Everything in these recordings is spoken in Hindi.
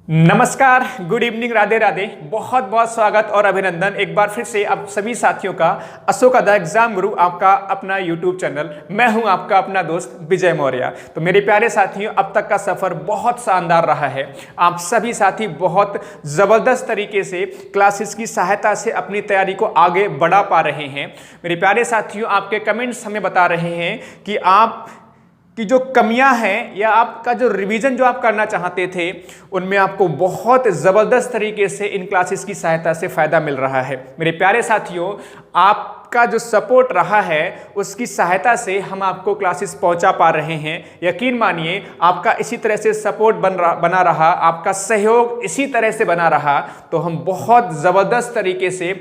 नमस्कार, गुड इवनिंग, राधे राधे। बहुत बहुत स्वागत और अभिनंदन एक बार फिर से आप सभी साथियों का अशोका द एग्जाम गुरु आपका अपना यूट्यूब चैनल। मैं हूं आपका अपना दोस्त विजय मौर्य। तो मेरे प्यारे साथियों, अब तक का सफर बहुत शानदार रहा है। आप सभी साथी बहुत जबरदस्त तरीके से क्लासेस की सहायता से अपनी तैयारी को आगे बढ़ा पा रहे हैं। मेरे प्यारे साथियों, आपके कमेंट्स हमें बता रहे हैं कि आप कि जो कमियां हैं या आपका जो रिवीजन जो आप करना चाहते थे उनमें आपको बहुत ज़बरदस्त तरीके से इन क्लासेस की सहायता से फ़ायदा मिल रहा है। मेरे प्यारे साथियों, आपका जो सपोर्ट रहा है उसकी सहायता से हम आपको क्लासेस पहुंचा पा रहे हैं। यकीन मानिए, आपका इसी तरह से सपोर्ट बना रहा, आपका सहयोग इसी तरह से बना रहा तो हम बहुत ज़बरदस्त तरीके से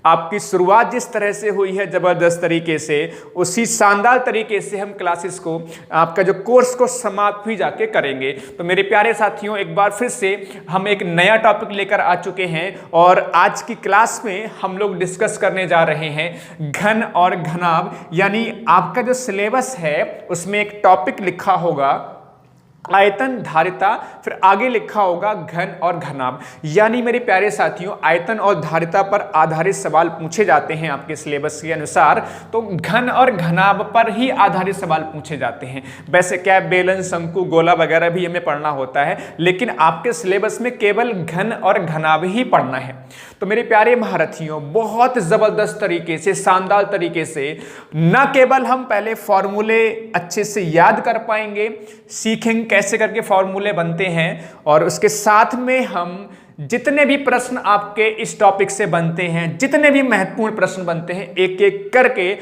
आपकी शुरुआत जिस तरह से हुई है ज़बरदस्त तरीके से, उसी शानदार तरीके से हम क्लासेस को, आपका जो कोर्स को समाप्त भी जाके करेंगे। तो मेरे प्यारे साथियों, एक बार फिर से हम एक नया टॉपिक लेकर आ चुके हैं और आज की क्लास में हम लोग डिस्कस करने जा रहे हैं घन और घनाभ। यानी आपका जो सिलेबस है उसमें एक टॉपिक लिखा होगा आयतन धारिता, फिर आगे लिखा होगा घन और घनाभ। यानी मेरे प्यारे साथियों, आयतन और धारिता पर आधारित सवाल पूछे जाते हैं आपके सिलेबस के अनुसार, तो घन और घनाभ पर ही आधारित सवाल पूछे जाते हैं। वैसे क्या बेलन, शंकु, गोला वगैरह भी हमें पढ़ना होता है, लेकिन आपके सिलेबस में केवल घन और घनाभ ही पढ़ना है। तो मेरे प्यारे महारथियों, बहुत जबरदस्त तरीके से, शानदार तरीके से न केवल हम पहले फॉर्मूले अच्छे से याद कर पाएंगे, सीखेंगे कैसे करके फॉर्मूले बनते हैं, और उसके साथ में हम जितने भी प्रश्न आपके इस टॉपिक से बनते हैं, जितने भी महत्वपूर्ण प्रश्न बनते हैं, एक एक करके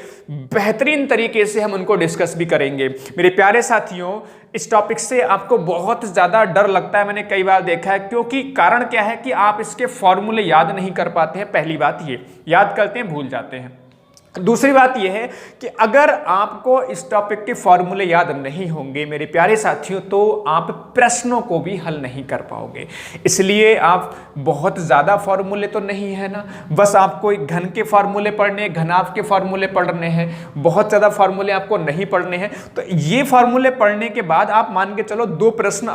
बेहतरीन तरीके से हम उनको डिस्कस भी करेंगे। मेरे प्यारे साथियों, इस टॉपिक से आपको बहुत ज़्यादा डर लगता है, मैंने कई बार देखा है, क्योंकि कारण क्या है कि आप इसके फॉर्मूले याद नहीं कर पाते हैं। पहली बात ये, याद करते हैं भूल जाते हैं। दूसरी बात यह है कि अगर आपको इस टॉपिक के फॉर्मूले याद नहीं होंगे मेरे प्यारे साथियों, तो आप प्रश्नों को भी हल नहीं कर पाओगे। इसलिए आप बहुत ज़्यादा फॉर्मूले तो नहीं है ना, बस आपको एक घन के फॉर्मूले पढ़ने, घनाभ के फॉर्मूले पढ़ने हैं, बहुत ज़्यादा फॉर्मूले आपको नहीं पढ़ने हैं। तो ये फॉर्मूले पढ़ने के बाद आप मान के चलो दो प्रश्न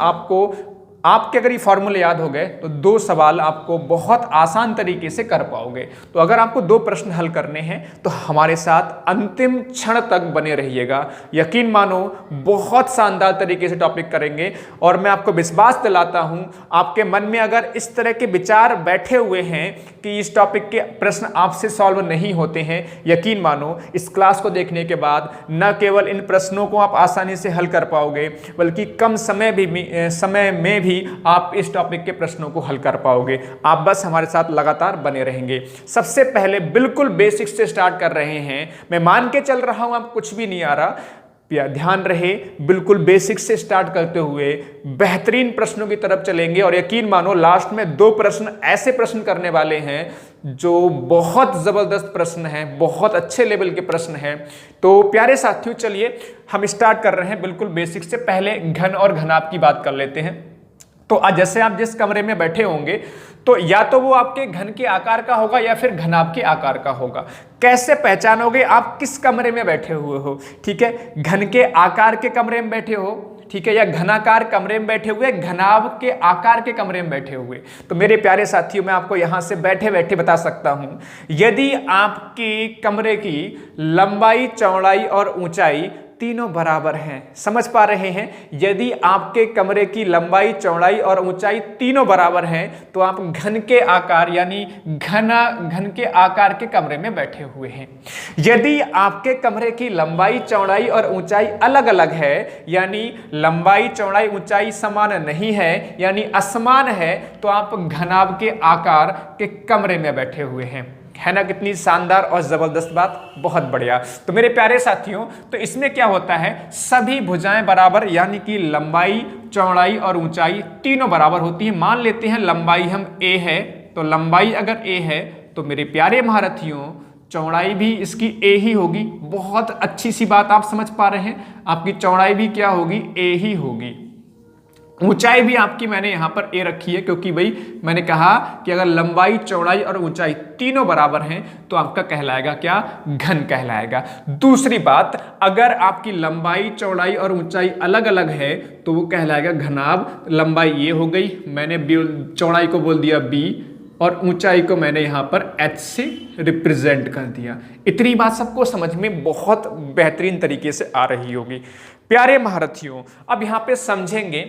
आपके अगर ये फॉर्मूले याद हो गए तो दो सवाल आपको बहुत आसान तरीके से कर पाओगे। तो अगर आपको दो प्रश्न हल करने हैं तो हमारे साथ अंतिम क्षण तक बने रहिएगा। यकीन मानो, बहुत शानदार तरीके से टॉपिक करेंगे और मैं आपको विश्वास दिलाता हूं, आपके मन में अगर इस तरह के विचार बैठे हुए हैं कि इस टॉपिक के प्रश्न आपसे सॉल्व नहीं होते हैं, यकीन मानो इस क्लास को देखने के बाद न केवल इन प्रश्नों को आप आसानी से हल कर पाओगे, बल्कि कम समय में भी आप इस टॉपिक के प्रश्नों को हल कर पाओगे। आप बस हमारे साथ लगातार बने रहेंगे। सबसे पहले बिल्कुल बेसिक से स्टार्ट कर रहे हैं। मैं मान के चल रहा हूं आप कुछ भी नहीं आ रहा, ध्यान रहे, बिल्कुल बेसिक से स्टार्ट करते हुए बेहतरीन प्रश्नों की तरफ चलेंगे। और यकीन मानो, लास्ट में दो प्रश्न ऐसे प्रश्न करने वाले हैं जो बहुत जबरदस्त प्रश्न हैं, बहुत अच्छे लेवल के प्रश्न हैं। तो प्यारे साथियों, चलिए हम स्टार्ट कर रहे हैं बिल्कुल बेसिक से। पहले घन और घनाभ की बात कर लेते हैं। तो आज जैसे आप जिस कमरे में बैठे होंगे, तो या तो वो आपके घन के आकार का होगा या फिर घनाभ के आकार का होगा। कैसे पहचानोगे आप किस कमरे में बैठे हुए हो? ठीक है, घन के आकार के कमरे में बैठे हो, ठीक है, या घनाकार कमरे में बैठे हुए, घनाभ के आकार के कमरे में बैठे हुए। तो मेरे प्यारे साथियों, मैं आपको यहां से बैठे बैठे बता सकता हूं, यदि आपके कमरे की लंबाई, चौड़ाई और ऊंचाई तीनों बराबर हैं, समझ पा रहे हैं? यदि आपके कमरे की लंबाई, चौड़ाई और ऊंचाई तीनों बराबर हैं तो आप घन के आकार यानी घन के आकार के कमरे में बैठे हुए हैं। यदि आपके कमरे की लंबाई, चौड़ाई और ऊंचाई अलग अलग है, यानी लंबाई, चौड़ाई, ऊंचाई समान नहीं है, यानी असमान है, तो आप घनाभ के आकार के कमरे में बैठे हुए हैं। है ना कितनी शानदार और जबरदस्त बात, बहुत बढ़िया। तो मेरे प्यारे साथियों, तो इसमें क्या होता है, सभी भुजाएं बराबर, यानी कि लंबाई, चौड़ाई और ऊंचाई तीनों बराबर होती है। मान लेते हैं लंबाई हम a है, तो लंबाई अगर a है तो मेरे प्यारे महारथियों चौड़ाई भी इसकी a ही होगी। बहुत अच्छी सी बात आप समझ पा रहे हैं, आपकी चौड़ाई भी क्या होगी, a ही होगी। ऊंचाई भी आपकी मैंने यहां पर ए रखी है, क्योंकि भाई मैंने कहा कि अगर लंबाई, चौड़ाई और ऊंचाई तीनों बराबर हैं तो आपका कहलाएगा क्या? घन कहलाएगा। दूसरी बात, अगर आपकी लंबाई, चौड़ाई और ऊंचाई अलग अलग है तो वो कहलाएगा घनाभ। लंबाई ये हो गई, मैंने चौड़ाई को बोल दिया b और ऊंचाई को मैंने यहां पर h से रिप्रेजेंट कर दिया। इतनी बात सबको समझ में बहुत बेहतरीन तरीके से आ रही होगी। प्यारे महारथियों, अब यहां पे समझेंगे।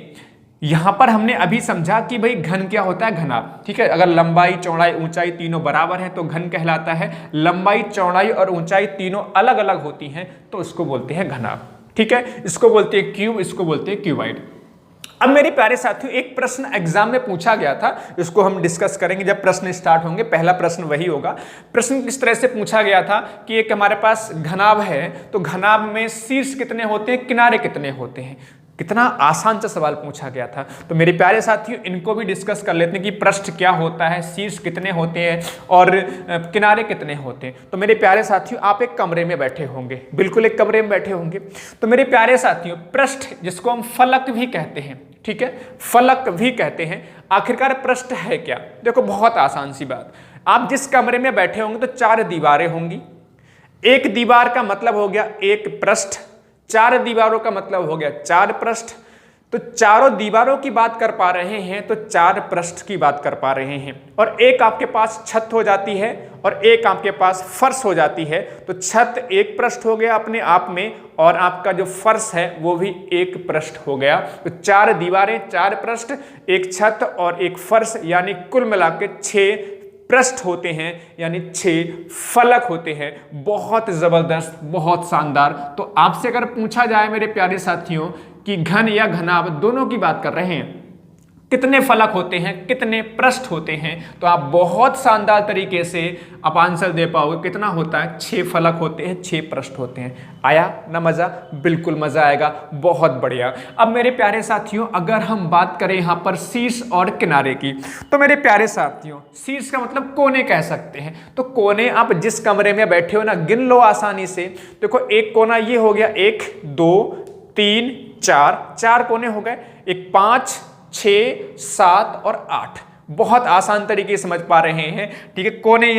यहां पर हमने अभी समझा कि भाई घन क्या होता है? घनाभ। ठीक है, अगर लंबाई, चौड़ाई, ऊंचाई तीनों बराबर है तो घन कहलाता है। लंबाई, चौड़ाई और ऊंचाई तीनों अलग अलग होती हैं तो इसको बोलते हैं घनाभ। ठीक है, इसको बोलते हैं क्यूब, इसको बोलते हैं क्यूबाइड। अब मेरे प्यारे साथियों, एक प्रश्न एग्जाम में पूछा गया था, इसको हम डिस्कस करेंगे जब प्रश्न स्टार्ट होंगे। पहला प्रश्न वही होगा। प्रश्न किस तरह से पूछा गया था कि एक हमारे पास घनाभ है, तो घनाभ में शीर्ष कितने होते हैं, किनारे कितने होते हैं? कितना आसान सा सवाल पूछा गया था। तो मेरे प्यारे साथियों, इनको भी डिस्कस कर लेते हैं कि पृष्ठ क्या होता है, शीर्ष कितने होते हैं और किनारे कितने होते हैं। तो मेरे प्यारे साथियों, आप एक कमरे में बैठे होंगे, बिल्कुल एक कमरे में बैठे होंगे। तो मेरे प्यारे साथियों, पृष्ठ जिसको हम फलक भी कहते हैं, ठीक है, फलक भी कहते हैं, आखिरकार पृष्ठ है क्या? देखो बहुत आसान सी बात, आप जिस कमरे में बैठे होंगे तो 4 दीवारें होंगी। एक दीवार का मतलब हो गया एक पृष्ठ, 4 दीवारों का मतलब हो गया 4 पृष्ठ। तो चारों दीवारों की बात कर पा रहे हैं तो 4 पृष्ठ की बात कर पा रहे हैं। और एक आपके पास छत हो जाती है और एक आपके पास फर्श हो जाती है। तो छत एक पृष्ठ हो गया अपने आप में और आपका जो फर्श है वो भी एक पृष्ठ हो गया। तो 4 दीवारें, 4 पृष्ठ, एक छत और एक फर्श, यानी कुल मिला के 6 पृष्ठ होते हैं, यानी 6 फलक होते हैं। बहुत जबरदस्त, बहुत शानदार। तो आपसे अगर पूछा जाए मेरे प्यारे साथियों कि घन या घनाभ दोनों की बात कर रहे हैं, कितने फलक होते हैं, कितने पृष्ठ होते हैं, तो आप बहुत शानदार तरीके से आप आंसर दे पाओगे। कितना होता है? 6 फलक होते हैं, 6 पृष्ठ होते हैं। आया ना मजा? बिल्कुल मजा आएगा, बहुत बढ़िया। अब मेरे प्यारे साथियों, अगर हम बात करें यहाँ पर शीर्ष और किनारे की, तो मेरे प्यारे साथियों, शीर्ष का मतलब कोने कह सकते हैं। तो कोने आप जिस कमरे में बैठे हो ना, गिन लो आसानी से। देखो एक कोना ये हो गया, 1 2 3 4 कोने हो गए, एक 5 6 7 और 8। बहुत आसान तरीके से समझ पा रहे हैं। ठीक है, कोने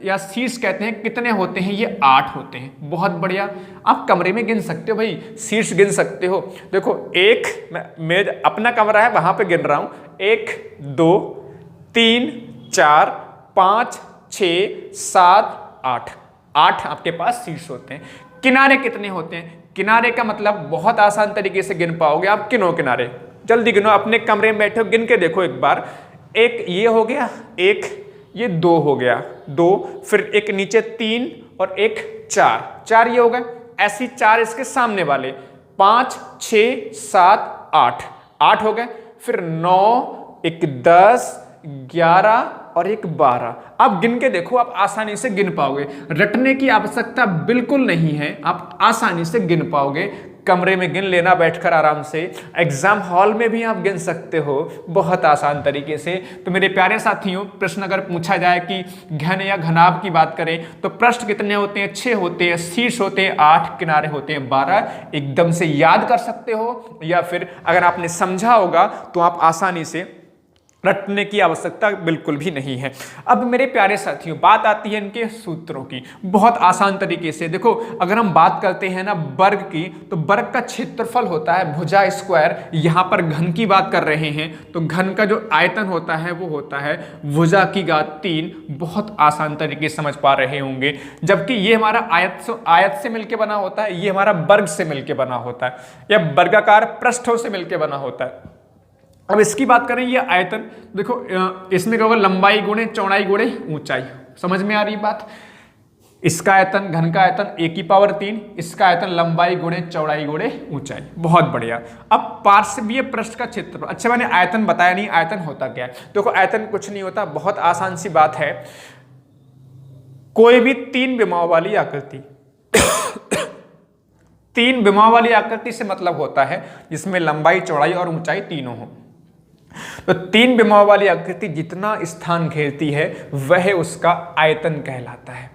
या शीर्ष कहते हैं, कितने होते हैं? ये 8 होते हैं। बहुत बढ़िया, आप कमरे में गिन सकते हो भाई, शीर्ष गिन सकते हो। देखो एक, मेरा अपना कमरा है वहां पे गिन रहा हूं, 1 2 3 4 5 6 7 8 8 आपके पास शीर्ष होते हैं। किनारे कितने होते हैं? किनारे का मतलब बहुत आसान तरीके से गिन पाओगे आप। किनो किनारे, जल्दी गिनो, अपने कमरे में बैठे हो, गिन के देखो एक बार। एक ये हो गया, एक ये 2 हो गया, 2, फिर एक नीचे 3 और एक 4 ये हो गए। ऐसी 4 इसके सामने वाले, 5 6 7 8 हो गए, फिर 9, एक 10 11 और एक 12। आप गिन के देखो, आप आसानी से गिन पाओगे। रटने की आवश्यकता बिल्कुल नहीं है, आप आसानी से गिन पाओगे। कमरे में गिन लेना बैठकर आराम से, एग्जाम हॉल में भी आप गिन सकते हो बहुत आसान तरीके से। तो मेरे प्यारे साथियों, प्रश्न अगर पूछा जाए कि घन या घनाभ की बात करें तो पृष्ठ कितने होते हैं? 6 होते हैं, शीर्ष होते हैं 8, किनारे होते हैं 12। एकदम से याद कर सकते हो, या फिर अगर आपने समझा होगा तो आप आसानी से, रटने की आवश्यकता बिल्कुल भी नहीं है। अब मेरे प्यारे साथियों, बात आती है इनके सूत्रों की। बहुत आसान तरीके से देखो, अगर हम बात करते हैं ना वर्ग की, तो वर्ग का क्षेत्रफल होता है भुजा स्क्वायर। यहाँ पर घन की बात कर रहे हैं तो घन का जो आयतन होता है वो होता है भुजा की घात 3। बहुत आसान तरीके से समझ पा रहे होंगे। जबकि ये हमारा आयत से मिलकर बना होता है, ये हमारा वर्ग से मिलकर बना होता है, या वर्गाकार पृष्ठों से मिलकर बना होता है। अब इसकी बात करें, ये आयतन देखो, इसमें क्या होगा? लंबाई गुणे चौड़ाई गुणे ऊंचाई। समझ में आ रही बात? इसका आयतन, घन का आयतन a की पावर 3, इसका आयतन लंबाई गुणे चौड़ाई गुणे ऊंचाई। बहुत बढ़िया। अब पार्श्वीय पृष्ठ का क्षेत्रफल, अच्छा मैंने आयतन बताया नहीं, आयतन होता क्या है? देखो आयतन कुछ नहीं होता, बहुत आसान सी बात है। कोई भी 3 विमाओं वाली आकृति 3 विमाओं वाली आकृति से मतलब होता है जिसमें लंबाई, चौड़ाई और ऊंचाई तीनों हो। तो 3 विमाओं वाली आकृति जितना स्थान घेरती है वह उसका आयतन कहलाता है।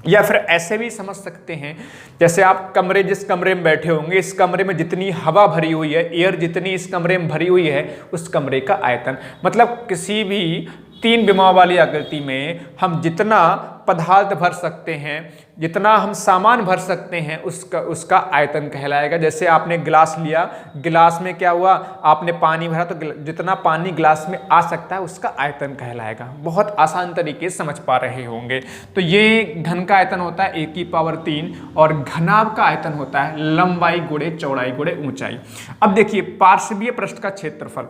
या फिर ऐसे भी समझ सकते हैं, जैसे आप जिस कमरे में बैठे होंगे, इस कमरे में जितनी हवा भरी हुई है, एयर जितनी इस कमरे में भरी हुई है, उस कमरे का आयतन। मतलब किसी भी 3 विमाओं वाली आकृति में हम जितना पदार्थ भर सकते हैं, जितना हम सामान भर सकते हैं, उसका आयतन कहलाएगा। जैसे आपने गिलास लिया, गिलास में क्या हुआ, आपने पानी भरा, तो जितना पानी गिलास में आ सकता है उसका आयतन कहलाएगा। बहुत आसान तरीके से समझ पा रहे होंगे। तो ये घन का आयतन होता है a⁻3 और घनाभ का आयतन होता है लंबाई गुणे चौड़ाई गुणे ऊंचाई। अब देखिए पार्श्वीय पृष्ठ का क्षेत्रफल,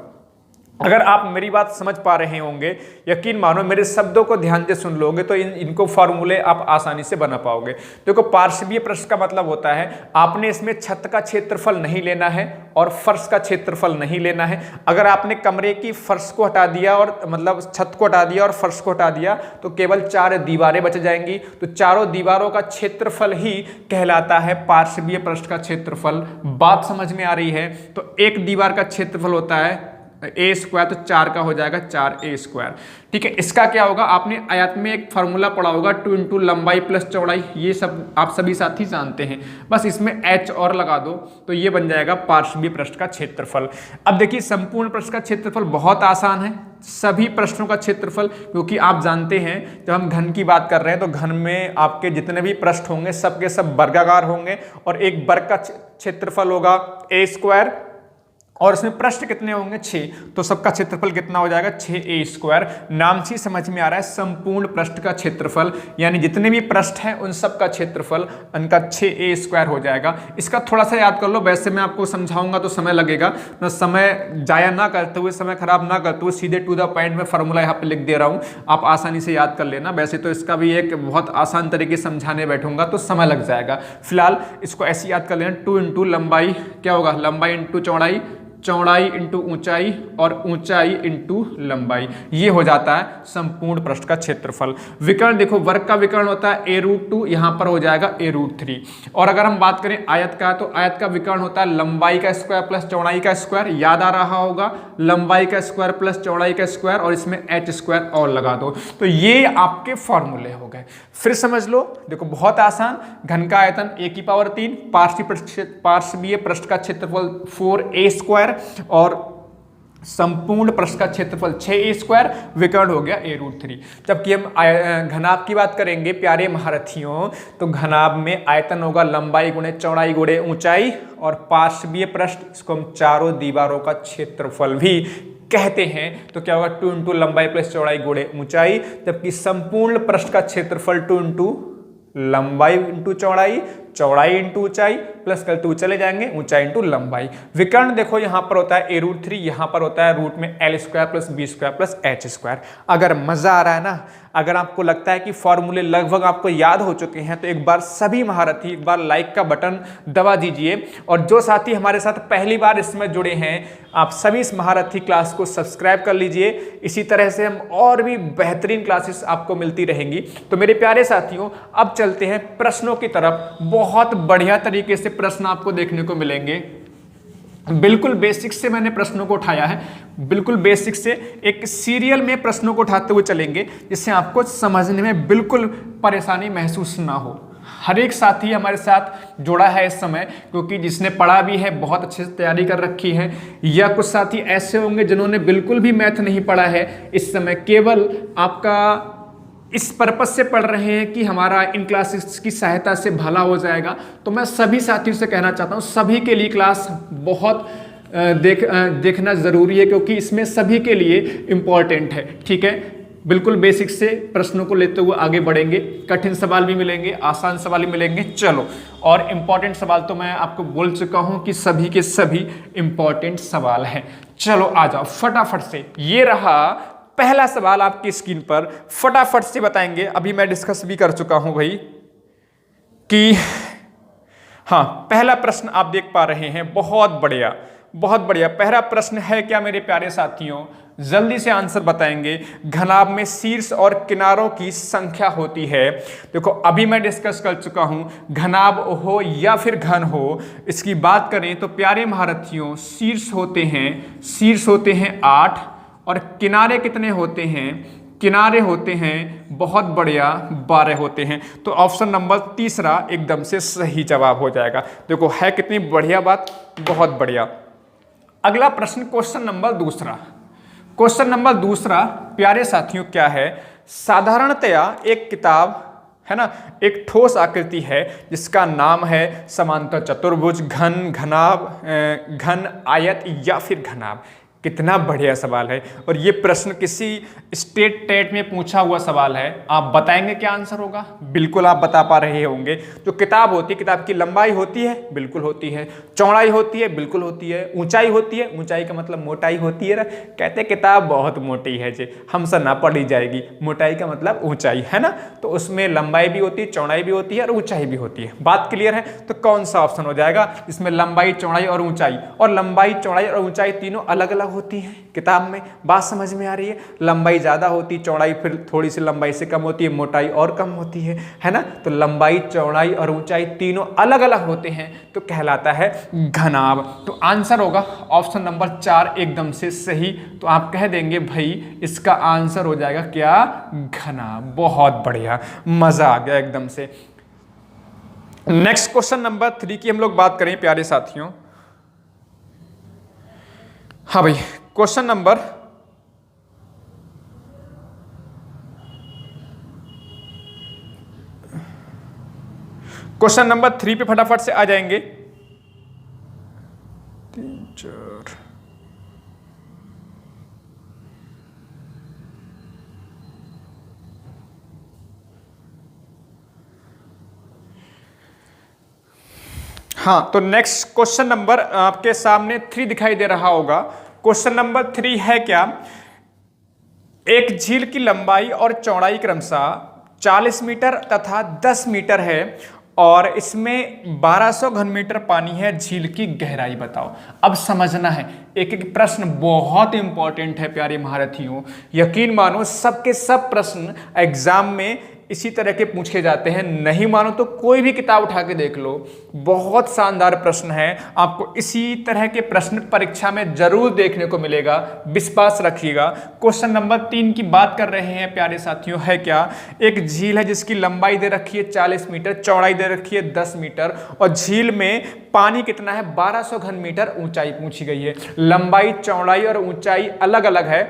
अगर आप मेरी बात समझ पा रहे होंगे, यकीन मानो मेरे शब्दों को ध्यान से सुन लोगे तो इनको फॉर्मूले आप आसानी से बना पाओगे। देखो पार्श्वीय पृष्ठ का मतलब होता है आपने इसमें छत का क्षेत्रफल नहीं लेना है और फर्श का क्षेत्रफल नहीं लेना है। अगर आपने कमरे की फर्श को हटा दिया और मतलब छत को हटा दिया और फर्श को हटा दिया तो केवल 4 दीवारें बच जाएंगी। तो चारों दीवारों का क्षेत्रफल ही कहलाता है पार्श्वीय पृष्ठ का क्षेत्रफल। बात समझ में आ रही है? तो एक दीवार का क्षेत्रफल होता है a², तो 4 का हो जाएगा 4a²। ठीक है, इसका क्या होगा, आपने आयत में एक फार्मूला पढ़ा होगा 2 × लंबाई प्लस चौड़ाई, ये सब आप सभी साथी जानते हैं। बस इसमें h और लगा दो तो ये बन जाएगा पार्श्वीय पृष्ठ का क्षेत्रफल। अब देखिए संपूर्ण पृष्ठ का क्षेत्रफल बहुत आसान है, सभी पृष्ठों का क्षेत्रफल, क्योंकि आप जानते हैं जब हम घन की बात कर रहे हैं तो घन में आपके जितने भी पृष्ठ होंगे सबके सब वर्गाकार होंगे और एक वर्ग का क्षेत्रफल होगा a² और इसमें पृष्ठ कितने होंगे 6, तो सबका क्षेत्रफल कितना हो जाएगा 6a²। नाम से समझ में आ रहा है संपूर्ण पृष्ठ का क्षेत्रफल, यानी जितने भी पृष्ठ हैं उन सब का क्षेत्रफल उनका 6a² हो जाएगा। इसका थोड़ा सा याद कर लो, वैसे मैं आपको समझाऊंगा तो समय लगेगा, मैं समय जाया ना करते हुए, समय खराब ना करते हुए सीधे टू द पॉइंट में फॉर्मूला यहाँ पे लिख दे रहा हूँ, आप आसानी से याद कर लेना। वैसे तो इसका भी एक बहुत आसान तरीके से समझाने बैठूंगा तो समय लग जाएगा। फिलहाल इसको ऐसे याद कर लेना, 2 × लंबाई क्या होगा, लंबाई × चौड़ाई, चौड़ाई इंटू ऊंचाई और ऊंचाई इंटू लंबाई, ये हो जाता है संपूर्ण पृष्ठ का क्षेत्रफल। विकर्ण देखो, वर्ग का विकर्ण होता है a√2, यहां पर हो जाएगा a√3। और अगर हम बात करें आयत का, तो आयत का विकर्ण होता है लंबाई का स्क्वायर प्लस चौड़ाई का स्क्वायर। याद आ रहा होगा, लंबाई का स्क्वायर प्लस चौड़ाई का स्क्वायर और इसमें h² और लगा दो, तो ये आपके फॉर्मूले हो गए। फिर समझ लो, देखो बहुत आसान, घन का आयतन a⁻3, पार्श्वीय पृष्ठ का क्षेत्रफल 4a² और संपूर्ण पृष्ठ का क्षेत्रफल 6a², विकर्ण हो गया a√3। जबकि हम घनाभ की बात करेंगे प्यारे महारथियों, तो घनाभ में आयतन होगा लंबाई गुणे चौड़ाई गुणे ऊंचाई और पार्श्वीय पृष्ठ, इसको हम चारों दीवारों का क्षेत्रफल भी कहते हैं। तो क्या होगा 2 × लंबाई प्लस चौड़ाई गुणे ऊंचाई, जबकि संपूर्ण पृष्ठ का क्षेत्रफल 2 × लंबाई इंटू चौड़ाई, चौड़ाई इंटू ऊंचाई, प्लस कल 2 चले जाएंगे, ऊंचाई इंटू लंबाई। विकर्ण देखो यहां पर होता है a√3, यहां पर होता है रूट में l² plus b² plus h²। अगर मजा आ रहा है ना, अगर आपको लगता है कि फॉर्मूले लगभग आपको याद हो चुके हैं, तो एक बार सभी महारथी एक बार लाइक का बटन दबा दीजिए। और जो साथी हमारे साथ पहली बार इसमें जुड़े हैं, आप सभी इस महारथी क्लास को सब्सक्राइब कर लीजिए। इसी तरह से हम और भी बेहतरीन क्लासेस आपको मिलती रहेंगी। तो मेरे प्यारे साथियों, अब चलते हैं प्रश्नों की तरफ। बहुत बढ़िया तरीके से प्रश्न आपको देखने को मिलेंगे। बिल्कुल बेसिक से मैंने प्रश्नों को उठाया है, बिल्कुल बेसिक से एक सीरियल में प्रश्नों को उठाते हुए चलेंगे, जिससे आपको समझने में बिल्कुल परेशानी महसूस ना हो। हर एक साथी हमारे साथ जुड़ा है इस समय, क्योंकि जिसने पढ़ा भी है, बहुत अच्छे से तैयारी कर रखी है, या कुछ साथी ऐसे होंगे जिन्होंने बिल्कुल भी मैथ नहीं पढ़ा है इस समय, केवल आपका इस पर्पस से पढ़ रहे हैं कि हमारा इन क्लासेस की सहायता से भला हो जाएगा। तो मैं सभी साथियों से कहना चाहता हूँ, सभी के लिए क्लास बहुत देखना ज़रूरी है, क्योंकि इसमें सभी के लिए इम्पॉर्टेंट है। ठीक है, बिल्कुल बेसिक से प्रश्नों को लेते हुए आगे बढ़ेंगे। कठिन सवाल भी मिलेंगे, आसान सवाल भी मिलेंगे। चलो, और इम्पॉर्टेंट सवाल तो मैं आपको बोल चुका हूँ कि सभी के सभी इम्पॉर्टेंट सवाल हैं। चलो आ जाओ फटाफट से। ये रहा पहला सवाल आपकी स्क्रीन पर, फटाफट से बताएंगे। अभी मैं डिस्कस भी कर चुका हूं भाई कि हाँ, पहला प्रश्न आप देख पा रहे हैं। बहुत बढ़िया, बहुत बढ़िया। पहला प्रश्न है क्या मेरे प्यारे साथियों, जल्दी से आंसर बताएंगे। घनाभ में शीर्ष और किनारों की संख्या होती है। देखो अभी मैं डिस्कस कर चुका हूं, घनाभ हो या फिर घन हो, इसकी बात करें तो प्यारे महारथियों, शीर्ष होते हैं 8 और किनारे कितने होते हैं? किनारे होते हैं बहुत बढ़िया 12 होते हैं। तो ऑप्शन नंबर तीसरा एकदम से सही जवाब हो जाएगा। देखो है कितनी बढ़िया बात, बहुत बढ़िया। अगला प्रश्न क्वेश्चन नंबर दूसरा। क्वेश्चन नंबर दूसरा प्यारे साथियों क्या है, साधारणतया एक किताब है ना, एक ठोस आकृति है जिसका नाम है समांतर चतुर्भुज, घन, घनाभ, घन, आयत या फिर घनाभ। कितना बढ़िया सवाल है, और ये प्रश्न किसी स्टेट टेट में पूछा हुआ सवाल है। आप बताएंगे क्या आंसर होगा? बिल्कुल आप बता पा रहे होंगे। जो किताब होती है, किताब की लंबाई होती है, बिल्कुल होती है। चौड़ाई होती है, बिल्कुल होती है। ऊंचाई होती है, ऊंचाई का मतलब मोटाई होती है ना, कहते हैं किताब बहुत मोटी है जी, हमसे ना पढ़ी जाएगी। मोटाई का मतलब ऊंचाई है ना, तो उसमें लंबाई भी होती है, चौड़ाई भी होती है और ऊंचाई भी होती है। बात क्लियर है? तो कौन सा ऑप्शन हो जाएगा जिसमें लंबाई, चौड़ाई और ऊंचाई, और लंबाई, चौड़ाई और ऊंचाई तीनों अलग अलग होती है किताब में? बात समझ में आ रही है? लंबाई ज्यादा होती, चौड़ाई फिर थोड़ी सी लंबाई से कम होती है, मोटाई और कम होती है ना। तो लंबाई, चौड़ाई और ऊंचाई तीनों अलग अलग होते हैं, तो कहलाता है घनाभ। तो आंसर होगा ऑप्शन नंबर 4 एकदम से सही। तो आप कह देंगे भाई इसका आंसर हो जाएगा क्या? घनाभ। बहुत बढ़िया, मजा आ गया एकदम से। नेक्स्ट क्वेश्चन नंबर 3 की हम लोग बात करें प्यारे साथियों। हाँ भाई, क्वेश्चन नंबर क्वेश्चन नंबर 3 पे फटाफट से आ जाएंगे। 3 4 हाँ, तो नेक्स्ट क्वेश्चन नंबर आपके सामने 3 दिखाई दे रहा होगा। क्वेश्चन नंबर 3 है क्या, एक झील की लंबाई और चौड़ाई क्रमशः 40 मीटर तथा 10 मीटर है और इसमें 1200 घन मीटर पानी है, झील की गहराई बताओ। अब समझना है, एक एक प्रश्न बहुत इंपॉर्टेंट है प्यारे महारथियों। यकीन मानो सबके सब प्रश्न एग्जाम में इसी तरह के पूछे जाते हैं। नहीं मानो तो कोई भी किताब उठा के देख लो, बहुत शानदार प्रश्न है। आपको इसी तरह के प्रश्न परीक्षा में जरूर देखने को मिलेगा, विश्वास रखिएगा। क्वेश्चन नंबर 3 की बात कर रहे हैं प्यारे साथियों। है क्या, एक झील है जिसकी लंबाई दे रखी है 40 मीटर, चौड़ाई दे रखी है 10 मीटर और झील में पानी कितना है 1200 घन मीटर ऊंचाई पूछी गई है। लंबाई, चौड़ाई और ऊंचाई अलग अलग है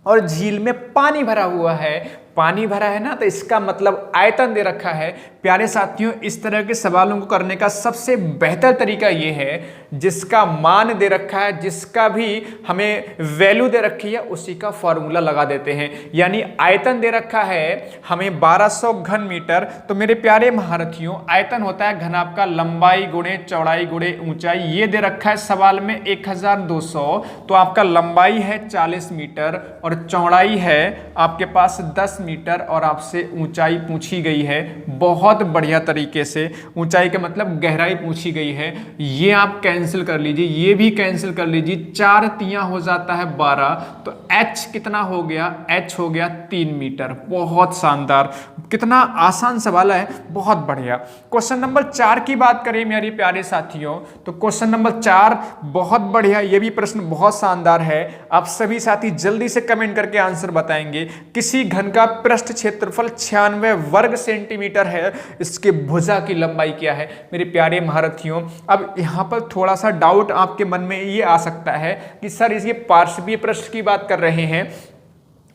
और झील में पानी भरा हुआ है। पानी भरा है ना, तो इसका मतलब आयतन दे रखा है। प्यारे साथियों, इस तरह के सवालों को करने का सबसे बेहतर तरीका यह है जिसका मान दे रखा है, जिसका भी हमें वैल्यू दे रखी है, उसी का फॉर्मूला लगा देते हैं। यानी आयतन दे रखा है हमें 1200 घन मीटर, तो मेरे प्यारे महारथियों आयतन होता है घनाभ का लंबाई गुणे चौड़ाई गुणे ऊंचाई। ये दे रखा है सवाल में 1200, तो आपका लंबाई है 40 मीटर और चौड़ाई है आपके पास 10 मीटर और आपसे ऊंचाई पूछी गई है। बहुत बढ़िया तरीके से ऊंचाई का मतलब गहराई पूछी गई है। ये आप कैंसिल कर लीजिए, ये भी कैंसिल कर लीजिए, 4 तियां हो जाता है 12, तो h कितना हो गया? h हो गया 3 मीटर। बहुत शानदार, कितना आसान सवाल है, बहुत बढ़िया। क्वेश्चन नंबर 4 की बात करें मेरे प्यारे साथियों, तो क्वेश्चन नंबर 4 बहुत बढ़िया, ये भी प्रश्न बहुत शानदार है। आप सभी साथी जल्दी से कमेंट करके आंसर बताएंगे। किसी घन का पृष्ठ क्षेत्रफल 96 वर्ग सेंटीमीटर है, इसके भुजा की लंबाई क्या है? मेरे प्यारे महारथियों, अब यहां पर थोड़ा सा डाउट आपके मन में ये आ सकता है कि सर इसके पार्श्वीय पृष्ठ की बात कर रहे हैं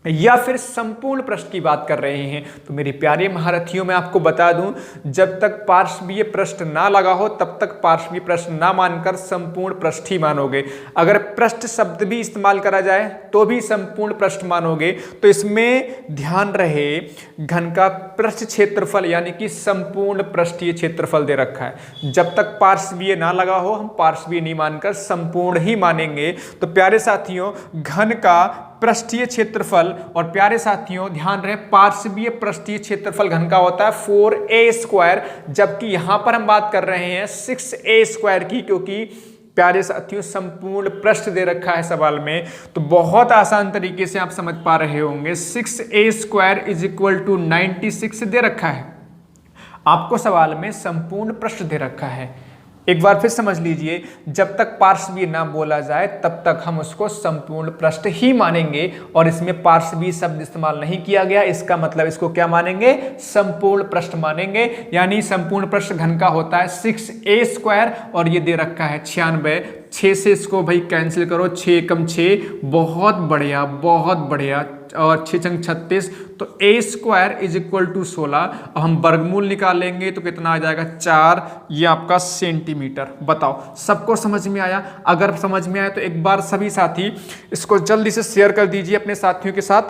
या फिर संपूर्ण पृष्ठ की बात कर रहे हैं। तो मेरे प्यारे महारथियों, मैं आपको बता दूं, जब तक पार्श्वीय पृष्ठ ना लगा हो तब तक पार्श्वीय पृष्ठ ना मानकर संपूर्ण पृष्ठ ही मानोगे। अगर पृष्ठ शब्द भी इस्तेमाल करा जाए तो भी संपूर्ण पृष्ठ मानोगे। तो इसमें ध्यान रहे, घन का पृष्ठ क्षेत्रफल यानी कि संपूर्ण पृष्ठीय क्षेत्रफल दे रखा है। जब तक पार्श्वीय ना लगा हो हम पार्श्वीय नहीं मानकर संपूर्ण ही मानेंगे। तो प्यारे साथियों, घन का पृष्ठीय क्षेत्रफल, और प्यारे साथियों ध्यान रहे पार्श्वीय पृष्ठीय क्षेत्रफल घन का होता है 4a², जबकि यहां पर हम बात कर रहे हैं 6a² की, क्योंकि प्यारे साथियों संपूर्ण पृष्ठ दे रखा है सवाल में। तो बहुत आसान तरीके से आप समझ पा रहे होंगे, 6a² = 96 दे रखा है। आपको सवाल में संपूर्ण पृष्ठ दे रखा है, एक बार फिर समझ लीजिए, जब तक पार्श्व भी ना बोला जाए तब तक हम उसको संपूर्ण पृष्ठ ही मानेंगे, और इसमें पार्श्व भी शब्द इस्तेमाल नहीं किया गया, इसका मतलब इसको क्या मानेंगे, संपूर्ण पृष्ठ मानेंगे। यानी संपूर्ण पृष्ठ घन का होता है 6a² और ये दे रखा है 96। 6 से इसको भाई कैंसिल करो, 6 कम 6, बहुत बढ़िया बहुत बढ़िया, और 6 छंग 36, तो a² इज इक्वल टू 16। अब हम वर्गमूल निकालेंगे तो कितना आ जाएगा 4, ये आपका सेंटीमीटर। बताओ सबको समझ में आया? अगर समझ में आया तो एक बार सभी साथी इसको जल्दी से शेयर कर दीजिए अपने साथियों के साथ।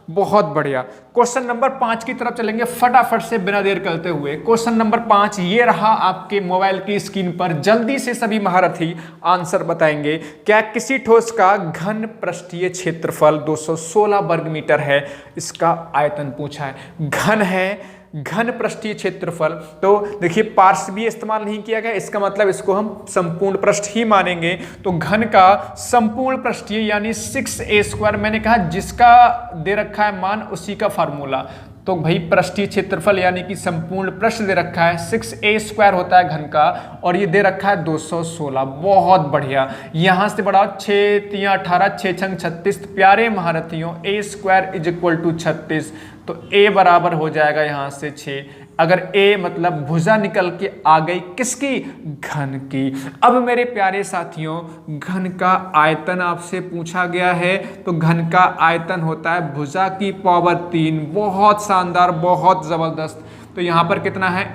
बहुत बढ़िया। क्वेश्चन नंबर 5 की तरफ चलेंगे फटाफट से बिना देर करते हुए। क्वेश्चन नंबर 5 ये रहा आपके मोबाइल की स्क्रीन पर। जल्दी से सभी महारथी आंसर बताएंगे। क्या किसी ठोस का घन पृष्ठीय क्षेत्रफल 216 वर्ग मीटर है? इसका आयतन पूछा है। घन है, घन पृष्ठीय क्षेत्रफल, तो देखिए पार्श्व भी इस्तेमाल नहीं किया गया, इसका मतलब इसको हम संपूर्ण पृष्ठ ही मानेंगे। तो घन का संपूर्ण पृष्ठीय यानी 6a², मैंने कहा जिसका दे रखा है मान उसी का फार्मूला। तो भाई पृष्ठीय क्षेत्रफल यानी कि संपूर्ण पृष्ठ दे रखा है 6a² होता है घन का, और ये दे रखा है 216। बहुत बढ़िया। यहां से बढ़ाओ, 6 3 18, 6 छंग 36। प्यारे महारथियों, a² इज इक्वल टू 36, तो a बराबर हो जाएगा यहां से 6। अगर a मतलब भुजा निकल के आ गई किसकी? घन की। अब मेरे प्यारे साथियों, घन का आयतन आपसे पूछा गया है, तो घन का आयतन होता है भुजा की पावर 3। बहुत शानदार, बहुत जबरदस्त। तो यहां पर कितना है?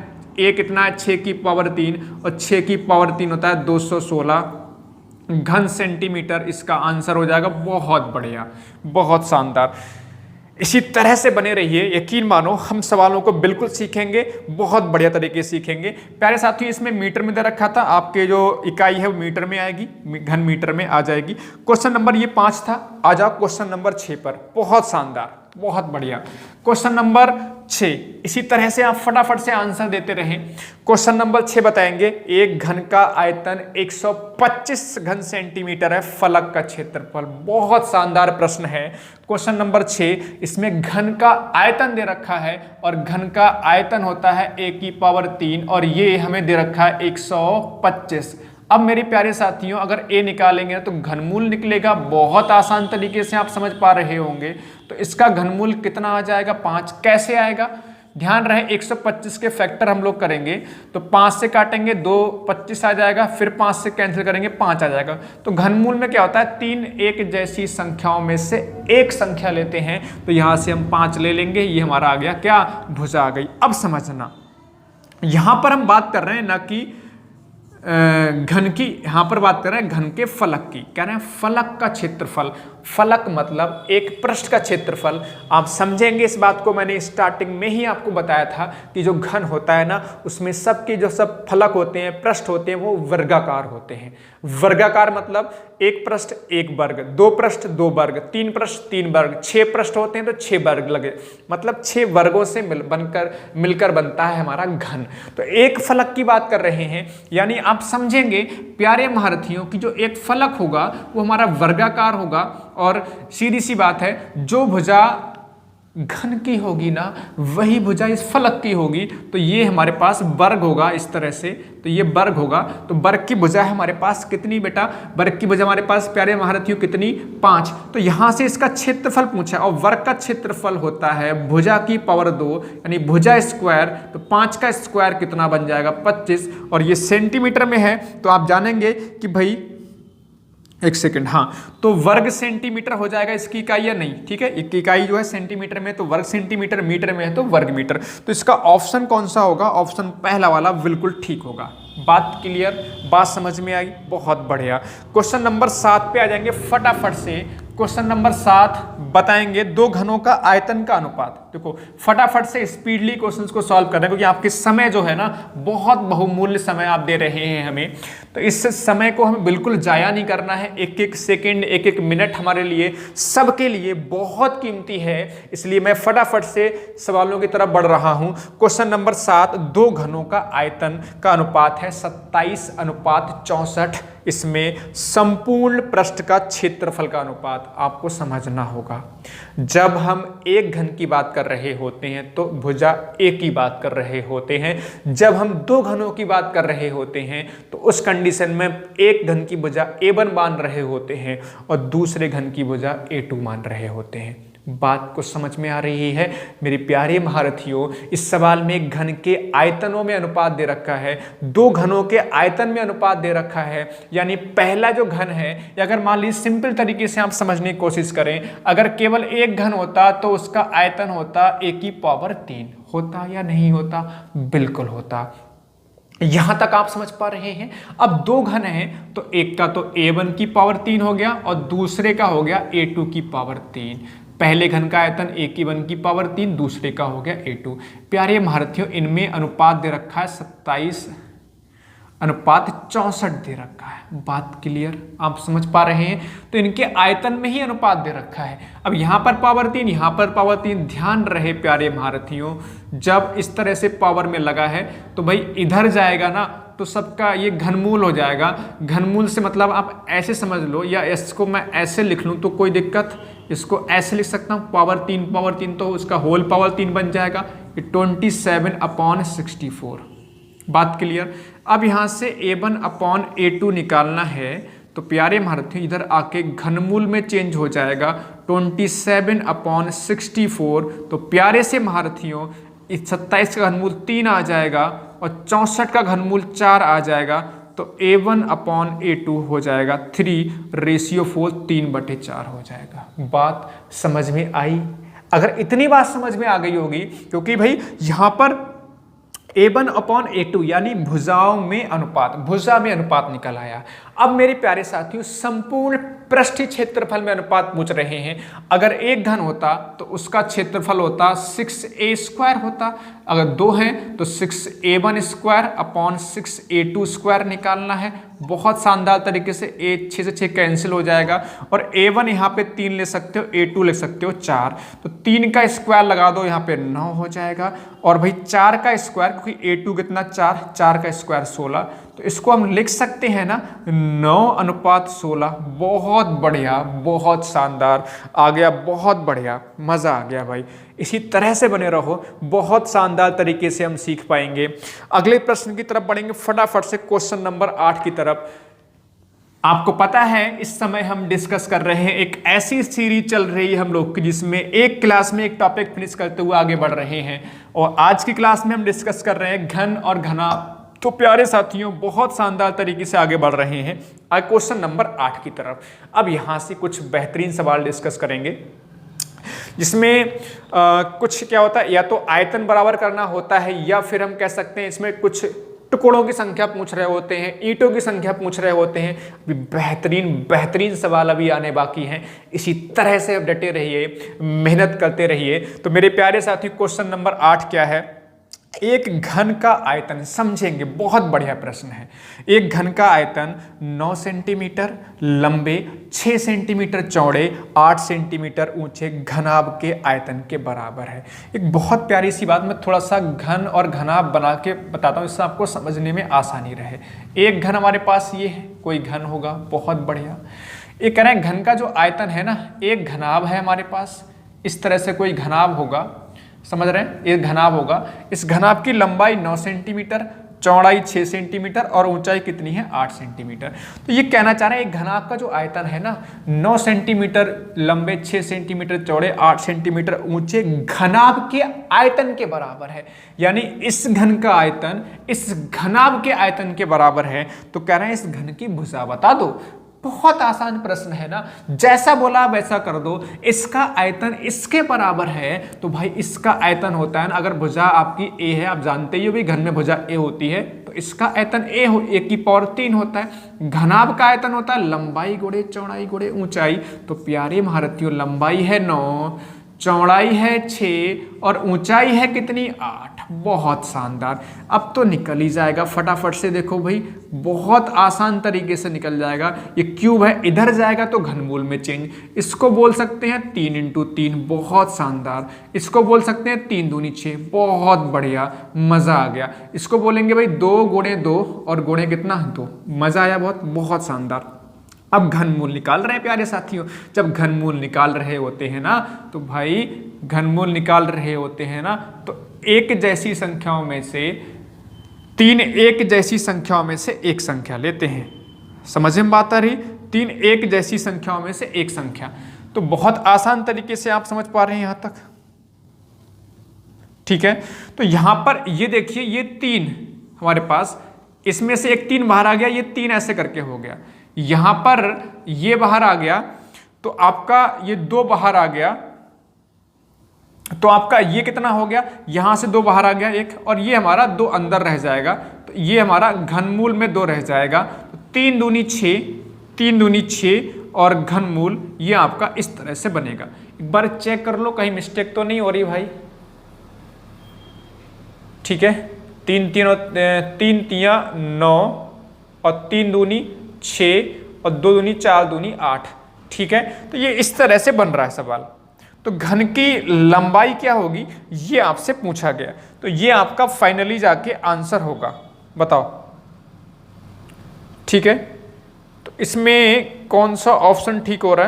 a कितना है? 6 की पावर 3, और 6 की पावर 3 होता है 216 घन सेंटीमीटर। इसका आंसर हो जाएगा। बहुत बढ़िया, बहुत शानदार। इसी तरह से बने रहिए, यकीन मानो हम सवालों को बिल्कुल सीखेंगे, बहुत बढ़िया तरीके से सीखेंगे। प्यारे साथियों, इसमें मीटर में दे रखा था, आपके जो इकाई है वो मीटर में आएगी, घन मीटर में आ जाएगी। क्वेश्चन नंबर ये 5 था। आ जाओ क्वेश्चन नंबर 6 पर। बहुत शानदार, बहुत बढ़िया। क्वेश्चन नंबर 6, इसी तरह से आप फटाफट से आंसर देते रहें। क्वेश्चन नंबर 6 बताएंगे। एक घन का आयतन 125 घन सेंटीमीटर है, फलक का क्षेत्रफल। बहुत शानदार प्रश्न है। क्वेश्चन नंबर 6, इसमें घन का आयतन दे रखा है, और घन का आयतन होता है a की पावर 3, और ये हमें दे रखा है 125। अब मेरे प्यारे साथियों, अगर a निकालेंगे तो घनमूल निकलेगा। बहुत आसान तरीके से आप समझ पा रहे होंगे। तो इसका घनमूल कितना आ जाएगा? 5। कैसे आएगा? ध्यान रहे, 125 के फैक्टर हम लोग करेंगे तो 5 से काटेंगे 2, 25 आ जाएगा, फिर 5 से कैंसिल करेंगे 5 आ जाएगा। तो घनमूल में क्या होता है? 3 एक जैसी संख्याओं में से एक संख्या लेते हैं, तो यहां से हम 5 ले लेंगे। ये हमारा आ गया क्या? भुजा आ गई। अब समझना, यहां पर हम बात कर रहे हैं ना कि घन की, यहां पर बात कर रहे हैं घन के फलक की। कह रहे हैं फलक का क्षेत्रफल। फलक मतलब एक पृष्ठ का क्षेत्रफल। आप समझेंगे इस बात को, मैंने स्टार्टिंग में ही आपको बताया था कि जो घन होता है ना, उसमें सबके जो सब फलक होते हैं, पृष्ठ होते हैं, वो वर्गाकार होते हैं। वर्गाकार मतलब एक पृष्ठ एक वर्ग, 2 पृष्ठ 2 वर्ग, 3 पृष्ठ 3 वर्ग, 6 पृष्ठ होते हैं तो 6 वर्ग लगे, मतलब 6 वर्गों से मिलकर बनता है हमारा घन। तो एक फलक की बात कर रहे हैं, यानी आप समझेंगे प्यारे महारथियों की जो एक फलक होगा वो हमारा वर्गाकार होगा। और सीधी सी बात है, जो भुजा घन की होगी ना, वही भुजा इस फलक की होगी। तो ये हमारे पास वर्ग होगा इस तरह से, तो ये वर्ग होगा। तो वर्ग की भुजा है हमारे पास कितनी बेटा? वर्ग की भुजा हमारे पास प्यारे महारथियों कितनी? 5। तो यहां से इसका क्षेत्रफल पूछा, और वर्ग का क्षेत्रफल होता है भुजा की पावर 2, यानी भुजा स्क्वायर। तो 5 का स्क्वायर कितना बन जाएगा? 25। और ये सेंटीमीटर में है, तो आप जानेंगे कि भाई एक सेकंड, हाँ, तो वर्ग सेंटीमीटर हो जाएगा इसकी इकाई या नहीं? ठीक है, एक इकाई जो है सेंटीमीटर में, तो वर्ग सेंटीमीटर, मीटर में है तो वर्ग मीटर। तो इसका ऑप्शन कौन सा होगा? ऑप्शन पहला वाला बिल्कुल ठीक होगा। बात क्लियर? बात समझ में आई? बहुत बढ़िया। क्वेश्चन नंबर 7 पे आ जाएंगे फटाफट से। क्वेश्चन नंबर 7 बताएंगे दो घनों का आयतन का अनुपात। देखो फटाफट से स्पीडली क्वेश्चंस को सॉल्व करना है, क्योंकि आपके समय जो है ना, बहुत बहुमूल्य समय आप दे रहे हैं हमें। तो इस समय को हमें बिल्कुल जाया नहीं करना है। एक एक सेकंड, एक एक मिनट हमारे लिए, सबके लिए बहुत कीमती है। इसलिए मैं फटाफट से सवालों की तरफ बढ़ रहा हूं। क्वेश्चन नंबर 7, दो घनों का आयतन का अनुपात है 27:64। इसमें संपूर्ण पृष्ठ का क्षेत्रफल का अनुपात आपको समझना होगा। जब हम एक घन की बात कर रहे होते हैं तो भुजा ए की बात कर रहे होते हैं। जब हम दो घनों की बात कर रहे होते हैं तो उस कंडीशन में एक घन की भुजा A1 मान रहे होते हैं और दूसरे घन की भुजा A2 मान रहे होते हैं। बात को समझ में आ रही है मेरे प्यारे महारथियों? इस सवाल में एक घन के आयतनों में अनुपात दे रखा है, दो घनों के आयतन में अनुपात दे रखा है। यानी पहला जो घन है, अगर मान लीजिए सिंपल तरीके से आप समझने की कोशिश करें, अगर केवल एक घन होता तो उसका आयतन होता A⁻3। होता या नहीं होता? बिल्कुल होता। यहां तक आप समझ पा रहे हैं? अब दो घन हैं तो एक का तो A1⁻3 हो गया और दूसरे का हो गया A2⁻3। पहले घन का आयतन A1⁻3, दूसरे का हो गया A2। प्यारे महारथियों, इनमें अनुपात दे रखा है 27:64 दे रखा है। बात क्लियर? आप समझ पा रहे हैं? तो इनके आयतन में ही अनुपात दे रखा है। अब यहां पर पावर 3, यहां पर पावर 3। ध्यान रहे प्यारे महारथियों, जब इस तरह से पावर में लगा है तो भाई इधर जाएगा ना तो सबका ये घनमूल हो जाएगा। घनमूल से मतलब आप ऐसे समझ लो, या इसको मैं ऐसे लिख लूं तो कोई दिक्कत, इसको ऐसे लिख सकता हूं पावर 3 तो उसका होल पावर 3 बन जाएगा, 27/64। बात क्लियर? अब यहां से A1/A2 निकालना है तो प्यारे महारथियों इधर आके घनमूल में चेंज हो जाएगा 27/64। तो प्यारे से महारथियों इस 27 का घनमूल 3 आ जाएगा और 64 का घनमूल 4 आ जाएगा, तो A1/A2 हो जाएगा 3:4, 3/4 हो जाएगा। बात समझ में आई? अगर इतनी बात समझ में आ गई होगी, क्योंकि भाई यहां पर A1/A2 यानी भुजाओं में अनुपात, भुजा में अनुपात निकल आया। अब मेरे प्यारे साथियों, संपूर्ण पृष्ठीय क्षेत्रफल में अनुपात पूछ रहे हैं। अगर एक घन होता तो उसका क्षेत्रफल होता 6A² होता, अगर दो हैं तो 6A1²/6A2² निकालना है। बहुत शानदार तरीके से 6 से 6 कैंसिल हो जाएगा और A1 यहाँ पे 3 ले सकते हो, A2 ले सकते हो 4, तो 3 का स्क्वायर लगा दो, यहाँ पे 9 हो जाएगा। और भाई 4 का स्क्वायर, क्योंकि A2 कितना 4 का स्क्वायर 16, तो इसको हम लिख सकते हैं ना 9:16। बहुत बढ़िया, बहुत शानदार आ गया, बहुत बढ़िया, मजा आ गया भाई। इसी तरह से बने रहो, बहुत शानदार तरीके से हम सीख पाएंगे। अगले प्रश्न की तरफ बढ़ेंगे फटाफट से, क्वेश्चन नंबर 8 की तरफ। आपको पता है इस समय हम डिस्कस कर रहे हैं, एक ऐसी सीरीज चल रही है हम लोग की जिसमें एक क्लास में एक टॉपिक फिनिश करते हुए आगे बढ़ रहे हैं, और आज की क्लास में हम डिस्कस कर रहे हैं घन और घना। तो प्यारे साथियों बहुत शानदार तरीके से आगे बढ़ रहे हैं क्वेश्चन नंबर 8 की तरफ। अब यहां से कुछ बेहतरीन सवाल डिस्कस करेंगे, जिसमें कुछ क्या होता है, या तो आयतन बराबर करना होता है, या फिर हम कह सकते हैं इसमें कुछ टुकड़ों की संख्या पूछ रहे होते हैं, ईंटों की संख्या पूछ रहे होते हैं। बेहतरीन सवाल अभी आने बाकी हैं। इसी तरह से अब डटे रहिए, मेहनत करते रहिए। तो मेरे प्यारे साथी, क्वेश्चन नंबर 8 क्या है? एक घन का आयतन समझेंगे, बहुत बढ़िया प्रश्न है। एक घन का आयतन 9 सेंटीमीटर लंबे, 6 सेंटीमीटर चौड़े, 8 सेंटीमीटर ऊंचे घनाभ के आयतन के बराबर है। एक बहुत प्यारी सी बात, मैं थोड़ा सा घन और घनाभ बना के बताता हूँ, इससे आपको समझने में आसानी रहे। एक घन हमारे पास ये है, कोई घन होगा, बहुत बढ़िया। ये कह रहे हैं घन का जो आयतन है ना, एक घनाभ है हमारे पास, इस तरह से कोई घनाभ होगा, समझ रहे हैं? एक घनाभ होगा, इस घनाभ की लंबाई 9 सेंटीमीटर, चौड़ाई 6 सेंटीमीटर और ऊंचाई कितनी है? 8 सेंटीमीटर। तो ये कहना चाह रहे हैं एक घनाभ का जो आयतन है ना, 9 सेंटीमीटर लंबे, 6 सेंटीमीटर चौड़े, 8 सेंटीमीटर ऊंचे घनाभ के आयतन के बराबर है। यानी इस घन का आयतन इस घनाभ के आयतन के बराबर है। तो कह रहे हैं इस घन की भुजा बता दो। बहुत आसान प्रश्न है ना, जैसा बोला वैसा कर दो। इसका आयतन इसके बराबर है, तो भाई इसका आयतन होता है ना, अगर भुजा आपकी ए है, आप जानते ही हो भी घन में भुजा ए होती है, तो इसका आयतन A⁻3 होता है। घनाभ का आयतन होता है लंबाई गुणे चौड़ाई गुणे ऊंचाई। तो प्यारे महारथियों, लंबाई है 9, चौड़ाई है 6 और ऊंचाई है कितनी? 8। बहुत शानदार। अब तो निकल ही जाएगा फटाफट से, देखो भाई बहुत आसान तरीके से निकल जाएगा। ये क्यूब है, इधर जाएगा तो घनमूल में चेंज। इसको बोल सकते हैं 3 इंटू 3, बहुत शानदार। इसको बोल सकते हैं 3 दूनी 6, बहुत बढ़िया, मजा आ गया। इसको बोलेंगे भाई 2 गुणे 2 और गुणे कितना 2, मजा आया बहुत, बहुत शानदार। अब घनमूल निकाल रहे हैं प्यारे साथियों। जब घनमूल निकाल रहे होते हैं ना तो भाई घनमूल निकाल रहे होते हैं ना तो एक जैसी संख्याओं में से 3 एक जैसी संख्याओं में से एक संख्या लेते हैं। समझ में बात आ रही? 3 एक जैसी संख्याओं में से एक संख्या, तो बहुत आसान तरीके से आप समझ पा रहे हैं यहां तक, ठीक है। तो यहां पर ये देखिए, ये 3 हमारे पास, इसमें से एक 3 बाहर आ गया, ये 3 ऐसे करके हो गया। यहां पर ये बाहर आ गया तो आपका ये 2 बाहर आ गया, तो आपका ये कितना हो गया, यहां से 2 बाहर आ गया एक, और ये हमारा 2 अंदर रह जाएगा, तो ये हमारा घनमूल में 2 रह जाएगा। तो 3 दूनी 6, 3 दूनी 6 और घनमूल ये आपका इस तरह से बनेगा। एक बार चेक कर लो कहीं मिस्टेक तो नहीं हो रही भाई, ठीक है। 3 तिया 9 और 3 दूनी 6 और 2 दूनी 4 दूनी 8, ठीक है। तो ये इस तरह से बन रहा है सवाल। तो घन की लंबाई क्या होगी ये आपसे पूछा गया, तो ये आपका फाइनली जाके आंसर होगा, बताओ, ठीक है। तो इसमें कौन सा ऑप्शन ठीक हो रहा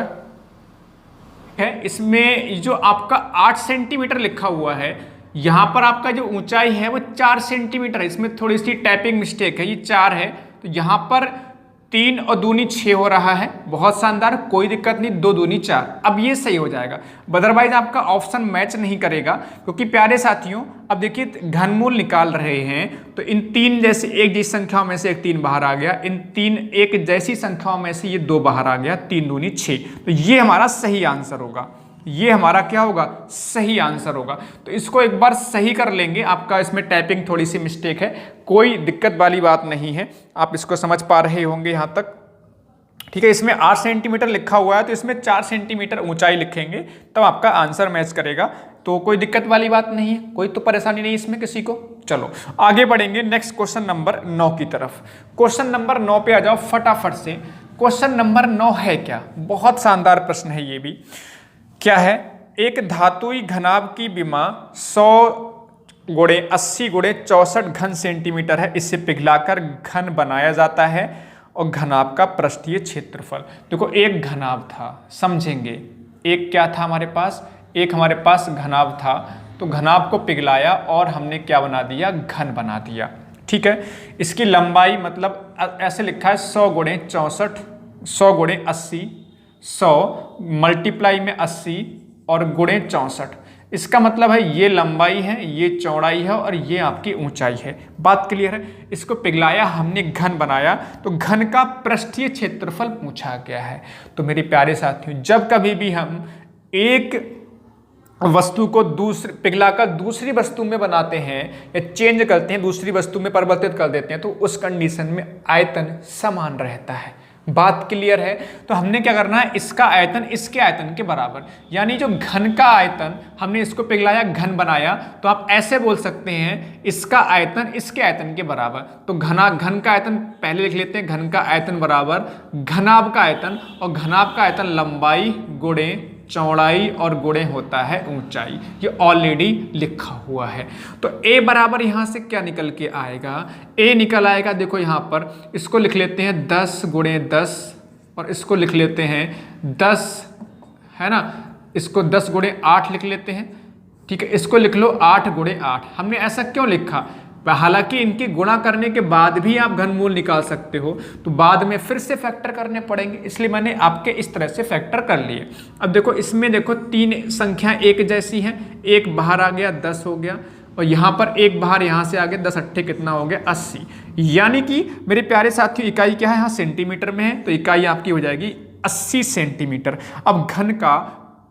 है? इसमें जो आपका 8 सेंटीमीटर लिखा हुआ है, यहां पर आपका जो ऊंचाई है वो 4 सेंटीमीटर है। इसमें थोड़ी सी टाइपिंग मिस्टेक है, ये 4 है, तो यहां पर 3 और दूनी 6 हो रहा है, बहुत शानदार, कोई दिक्कत नहीं, 2 दूनी 4, अब ये सही हो जाएगा। अदरवाइज आपका ऑप्शन मैच नहीं करेगा, क्योंकि प्यारे साथियों अब देखिए घनमूल निकाल रहे हैं, तो इन 3 जैसे एक जैसी संख्याओं में से एक 3 बाहर आ गया, इन 3 एक जैसी संख्याओं में से ये 2 बाहर आ गया, 3 दूनी 6, तो ये हमारा सही आंसर होगा, ये हमारा क्या होगा, सही आंसर होगा। तो इसको एक बार सही कर लेंगे, आपका इसमें टाइपिंग थोड़ी सी मिस्टेक है, कोई दिक्कत वाली बात नहीं है, आप इसको समझ पा रहे होंगे यहां तक, ठीक है। इसमें 8 सेंटीमीटर लिखा हुआ है, तो इसमें 4 सेंटीमीटर ऊंचाई लिखेंगे तब आपका आंसर मैच करेगा, तो कोई दिक्कत वाली बात नहीं है, कोई तो परेशानी नहीं इसमें किसी को। चलो आगे बढ़ेंगे नेक्स्ट क्वेश्चन नंबर 9 की तरफ। क्वेश्चन नंबर 9 पे आ जाओ फटाफट से। क्वेश्चन नंबर 9 है क्या, बहुत शानदार प्रश्न है ये भी। क्या है? एक धातुई घनाभ की विमा 100 गुणे 80 गुणे 64 घन सेंटीमीटर है, इसे पिघलाकर घन बनाया जाता है और घनाभ का पृष्ठीय क्षेत्रफल। देखो एक घनाभ था, समझेंगे, एक क्या था हमारे पास, एक हमारे पास घनाभ था, तो घनाभ को पिघलाया और हमने क्या बना दिया, घन बना दिया, ठीक है। इसकी लंबाई मतलब ऐसे लिखा है 100 गुणे 64, 100 गुणे 80, 100 मल्टीप्लाई में 80 और गुणे 64, इसका मतलब है ये लंबाई है, ये चौड़ाई है और ये आपकी ऊंचाई है। बात क्लियर है? इसको पिघलाया हमने, घन बनाया, तो घन का पृष्ठीय क्षेत्रफल पूछा गया है। तो मेरे प्यारे साथियों, जब कभी भी हम एक वस्तु को पिघलाकर दूसरी वस्तु में बनाते हैं या चेंज करते हैं, दूसरी वस्तु में परिवर्तित कर देते हैं, तो उस कंडीशन में आयतन समान रहता है। बात क्लियर है? तो हमने क्या करना है, इसका आयतन इसके आयतन के बराबर, यानी जो घन का आयतन हमने इसको पिघलाया, घन बनाया, तो आप ऐसे बोल सकते हैं इसका आयतन इसके आयतन के बराबर। तो घन का आयतन पहले लिख लेते हैं, घन का आयतन बराबर घनाभ का आयतन, और घनाभ का आयतन लंबाई गुणे चौड़ाई और गुणे होता है ऊंचाई, ये ऑलरेडी लिखा हुआ है। तो a बराबर यहां से क्या निकल के आएगा, a निकल आएगा, देखो यहां पर इसको लिख लेते हैं 10 गुणे 10 और इसको लिख लेते हैं 10, है ना, इसको 10 गुणे 8 लिख लेते हैं, ठीक है। इसको लिख लो 8 गुणे 8। हमने ऐसा क्यों लिखा, हालांकि इनकी गुणा करने के बाद भी आप घनमूल निकाल सकते हो, तो बाद में फिर से फैक्टर करने पड़ेंगे, इसलिए मैंने आपके इस तरह से फैक्टर कर लिए। अब देखो इसमें देखो 3 संख्या एक जैसी हैं, एक बाहर आ गया 10 हो गया, और यहाँ पर एक बाहर यहाँ से आ गया 10 अट्ठे कितना हो गया 80, यानी कि मेरे प्यारे साथियों इकाई क्या है, यहाँ सेंटीमीटर में है, तो इकाई आपकी हो जाएगी 80 सेंटीमीटर। अब घन का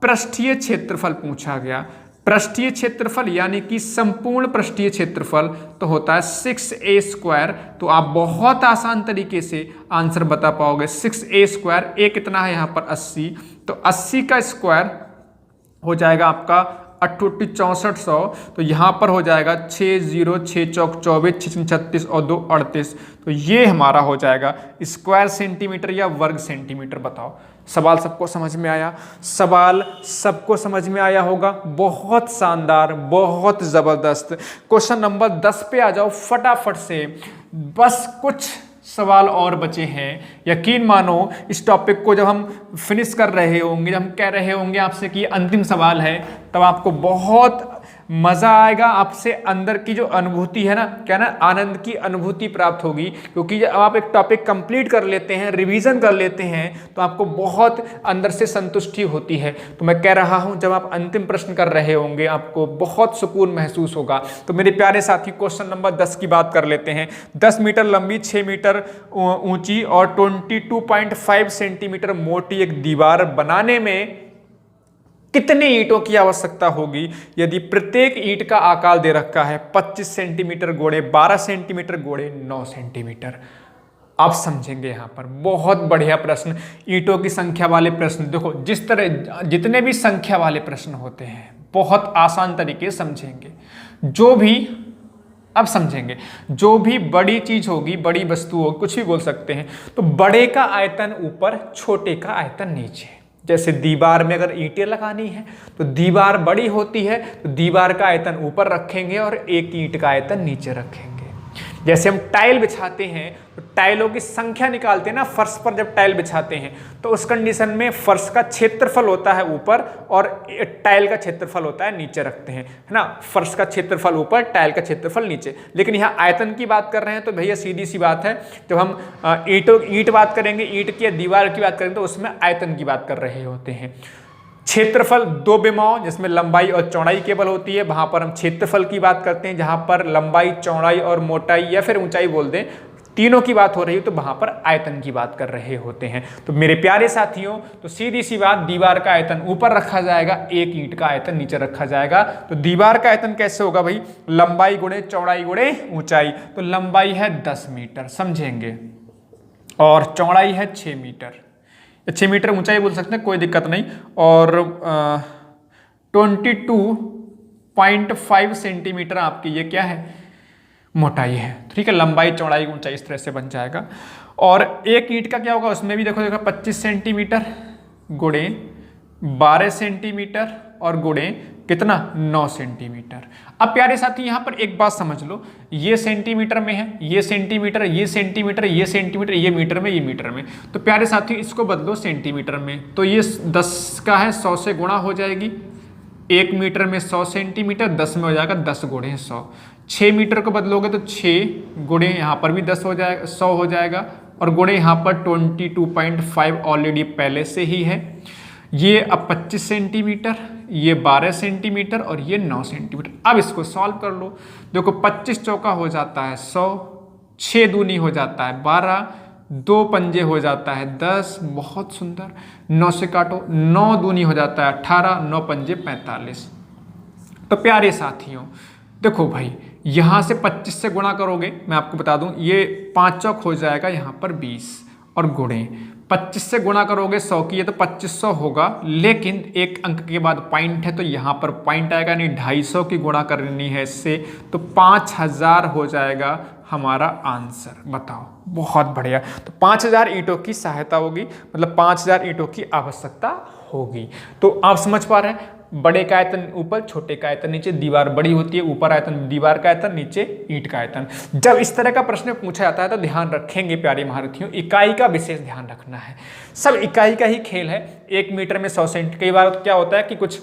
पृष्ठीय क्षेत्रफल पूछा गया, पृष्ठीय क्षेत्रफल यानी कि संपूर्ण पृष्ठीय क्षेत्रफल तो होता है 6a²। तो आप बहुत आसान तरीके से आंसर बता पाओगे, 6a², a कितना है यहाँ पर 80, तो 80 का स्क्वायर हो जाएगा आपका 6400, तो यहाँ पर हो जाएगा 6 0 6 चौक 24 6 36 और 2 38। तो ये हमारा हो जाएगा स्क्वायर सेंटीमीटर या वर्ग सेंटीमीटर। बताओ सवाल सबको समझ में आया? सवाल सबको समझ में आया होगा। बहुत शानदार, बहुत ज़बरदस्त। क्वेश्चन नंबर 10 पे आ जाओ फटाफट से। बस कुछ सवाल और बचे हैं। यकीन मानो इस टॉपिक को जब हम फिनिश कर रहे होंगे, जब हम कह रहे होंगे आपसे कि अंतिम सवाल है, तब आपको बहुत मज़ा आएगा। आपसे अंदर की जो अनुभूति है ना, क्या ना, आनंद की अनुभूति प्राप्त होगी। क्योंकि जब आप एक टॉपिक कंप्लीट कर लेते हैं, रिवीजन कर लेते हैं, तो आपको बहुत अंदर से संतुष्टि होती है। तो मैं कह रहा हूं, जब आप अंतिम प्रश्न कर रहे होंगे आपको बहुत सुकून महसूस होगा। तो मेरे प्यारे साथी, क्वेश्चन नंबर 10 की बात कर लेते हैं। 10 मीटर लंबी, 6 मीटर ऊंची और 22.5 सेंटीमीटर मोटी एक दीवार बनाने में कितने ईंटों की आवश्यकता होगी यदि प्रत्येक ईंट का आकार दे रखा है 25 सेंटीमीटर गोड़े 12 सेंटीमीटर गोड़े 9 सेंटीमीटर। आप समझेंगे यहां पर। बहुत बढ़िया प्रश्न, ईंटों की संख्या वाले प्रश्न। देखो जिस तरह जितने भी संख्या वाले प्रश्न होते हैं बहुत आसान तरीके से समझेंगे। जो भी अब समझेंगे, जो भी बड़ी चीज होगी, बड़ी वस्तु होगी, कुछ भी बोल सकते हैं, तो बड़े का आयतन ऊपर, छोटे का आयतन नीचे। जैसे दीवार में अगर ईंटें लगानी है तो दीवार बड़ी होती है तो दीवार का आयतन ऊपर रखेंगे और एक ईंट का आयतन नीचे रखेंगे। जैसे हम टाइल बिछाते हैं तो टाइलों की संख्या निकालते हैं ना, फर्श पर जब टाइल बिछाते हैं तो उस कंडीशन में फर्श का क्षेत्रफल होता है ऊपर और टाइल का क्षेत्रफल होता है नीचे रखते हैं, है ना। फर्श का क्षेत्रफल ऊपर, टाइल का क्षेत्रफल नीचे। लेकिन यहाँ आयतन की बात कर रहे हैं तो भैया सीधी सी बात है, जब हम ईंट बात करेंगे, ईंट की दीवार की बात करेंगे तो उसमें आयतन की बात कर रहे होते हैं। क्षेत्रफल दो विमाओं जिसमें लंबाई और चौड़ाई केवल होती है, वहां पर हम क्षेत्रफल की बात करते हैं। जहां पर लंबाई, चौड़ाई और मोटाई या फिर ऊंचाई बोल दें, तीनों की बात हो रही है तो वहां पर आयतन की बात कर रहे होते हैं। तो मेरे प्यारे साथियों, तो सीधी सी बात, दीवार का आयतन ऊपर रखा जाएगा, एक ईंट का आयतन नीचे रखा जाएगा। तो दीवार का आयतन कैसे होगा भाई? लंबाई गुणे चौड़ाई गुणे ऊंचाई। तो लंबाई है 10 मीटर, समझेंगे, और चौड़ाई है 6 मीटर, 6 मीटर ऊंचाई बोल सकते हैं, कोई दिक्कत नहीं। और 22.5 सेंटीमीटर आपकी ये क्या है? मोटाई है। ठीक है, लंबाई चौड़ाई ऊंचाई इस तरह से बन जाएगा। और एक ईंट का क्या होगा? उसमें भी देखो 25 सेंटीमीटर गुणे 12 सेंटीमीटर और गुणे कितना? 9 सेंटीमीटर। अब प्यारे साथी यहां पर एक बात समझ लो, ये सेंटीमीटर में है, ये सेंटीमीटर, ये सेंटीमीटर, ये सेंटीमीटर, ये मीटर में, ये मीटर में। तो प्यारे साथी इसको बदलो सेंटीमीटर में, तो ये 10 का है 100 से गुणा हो जाएगी। 1 मीटर में 100 सेंटीमीटर, 10 में हो जाएगा 10 गुणे 100। 6 मीटर को बदलोगे तो 6 गुणे यहाँ पर भी 10 हो जाएगा, 100 हो जाएगा, और गुणे यहाँ पर 22.5 ऑलरेडी पहले से ही है। ये अब 25 सेंटीमीटर, ये 12 सेंटीमीटर और ये 9 सेंटीमीटर। अब इसको सॉल्व कर लो। देखो 25 चौका हो जाता है 100, 6 दूनी हो जाता है 12, 2 पंजे हो जाता है 10, बहुत सुंदर। 9 से काटो, 9 दूनी हो जाता है 18, 9 पंजे 45। तो प्यारे साथियों देखो भाई, यहाँ से 25 से गुणा करोगे, मैं आपको बता दूं, ये 5 चौक हो जाएगा यहाँ पर 20, और गुणे 25 से गुणा करोगे 100 की, ये तो 2500 होगा। लेकिन एक अंक के बाद पॉइंट है तो यहाँ पर पॉइंट आएगा नहीं, 250 की गुणा करनी है इससे, तो 5000 हो जाएगा हमारा आंसर। बताओ, बहुत बढ़िया। तो 5000 ईंटों की सहायता होगी, मतलब 5000 ईंटों की आवश्यकता होगी। तो आप समझ पा रहे हैं, बड़े का आयतन ऊपर, छोटे का आयतन नीचे। दीवार बड़ी होती है, ऊपर आयतन दीवार का आयतन, नीचे ईंट का आयतन। जब इस तरह का प्रश्न पूछा जाता है तो ध्यान रखेंगे प्यारे महारथियों, इकाई का विशेष ध्यान रखना है। सब इकाई का ही खेल है। 1 मीटर में 100 सेंटीमीटर, कई बार क्या होता है कि कुछ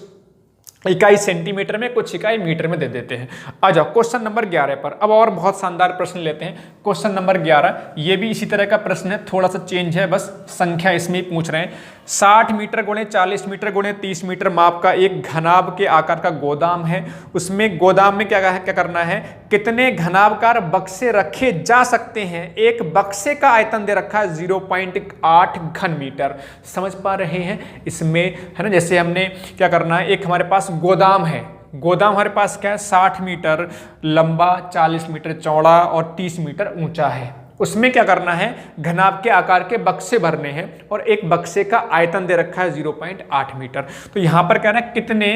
इकाई सेंटीमीटर में, कुछ इकाई मीटर में दे देते हैं। आ जाओ क्वेश्चन नंबर 11 पर। अब और बहुत शानदार प्रश्न लेते हैं। क्वेश्चन नंबर 11, ये भी इसी तरह का प्रश्न है, थोड़ा सा चेंज है, बस संख्या इसमें ही पूछ रहे हैं। 60 मीटर गुणे 40 मीटर गुणे 30 मीटर माप का एक घनाभ के आकार का गोदाम है। उसमें गोदाम में क्या करना है? कितने घनाभकार बक्से रखे जा सकते हैं? एक बक्से का आयतन दे रखा है 0.8 घन मीटर। समझ पा रहे हैं इसमें, है ना। जैसे हमने क्या करना है, एक हमारे पास गोदाम है, गोदाम हमारे पास क्या है? 60 मीटर लंबा, 40 मीटर चौड़ा और 30 मीटर ऊंचा है। उसमें क्या करना है, घनाभ के आकार के बक्से भरने हैं और एक बक्से का आयतन दे रखा है 0.8 मीटर। तो यहाँ पर क्या है, कितने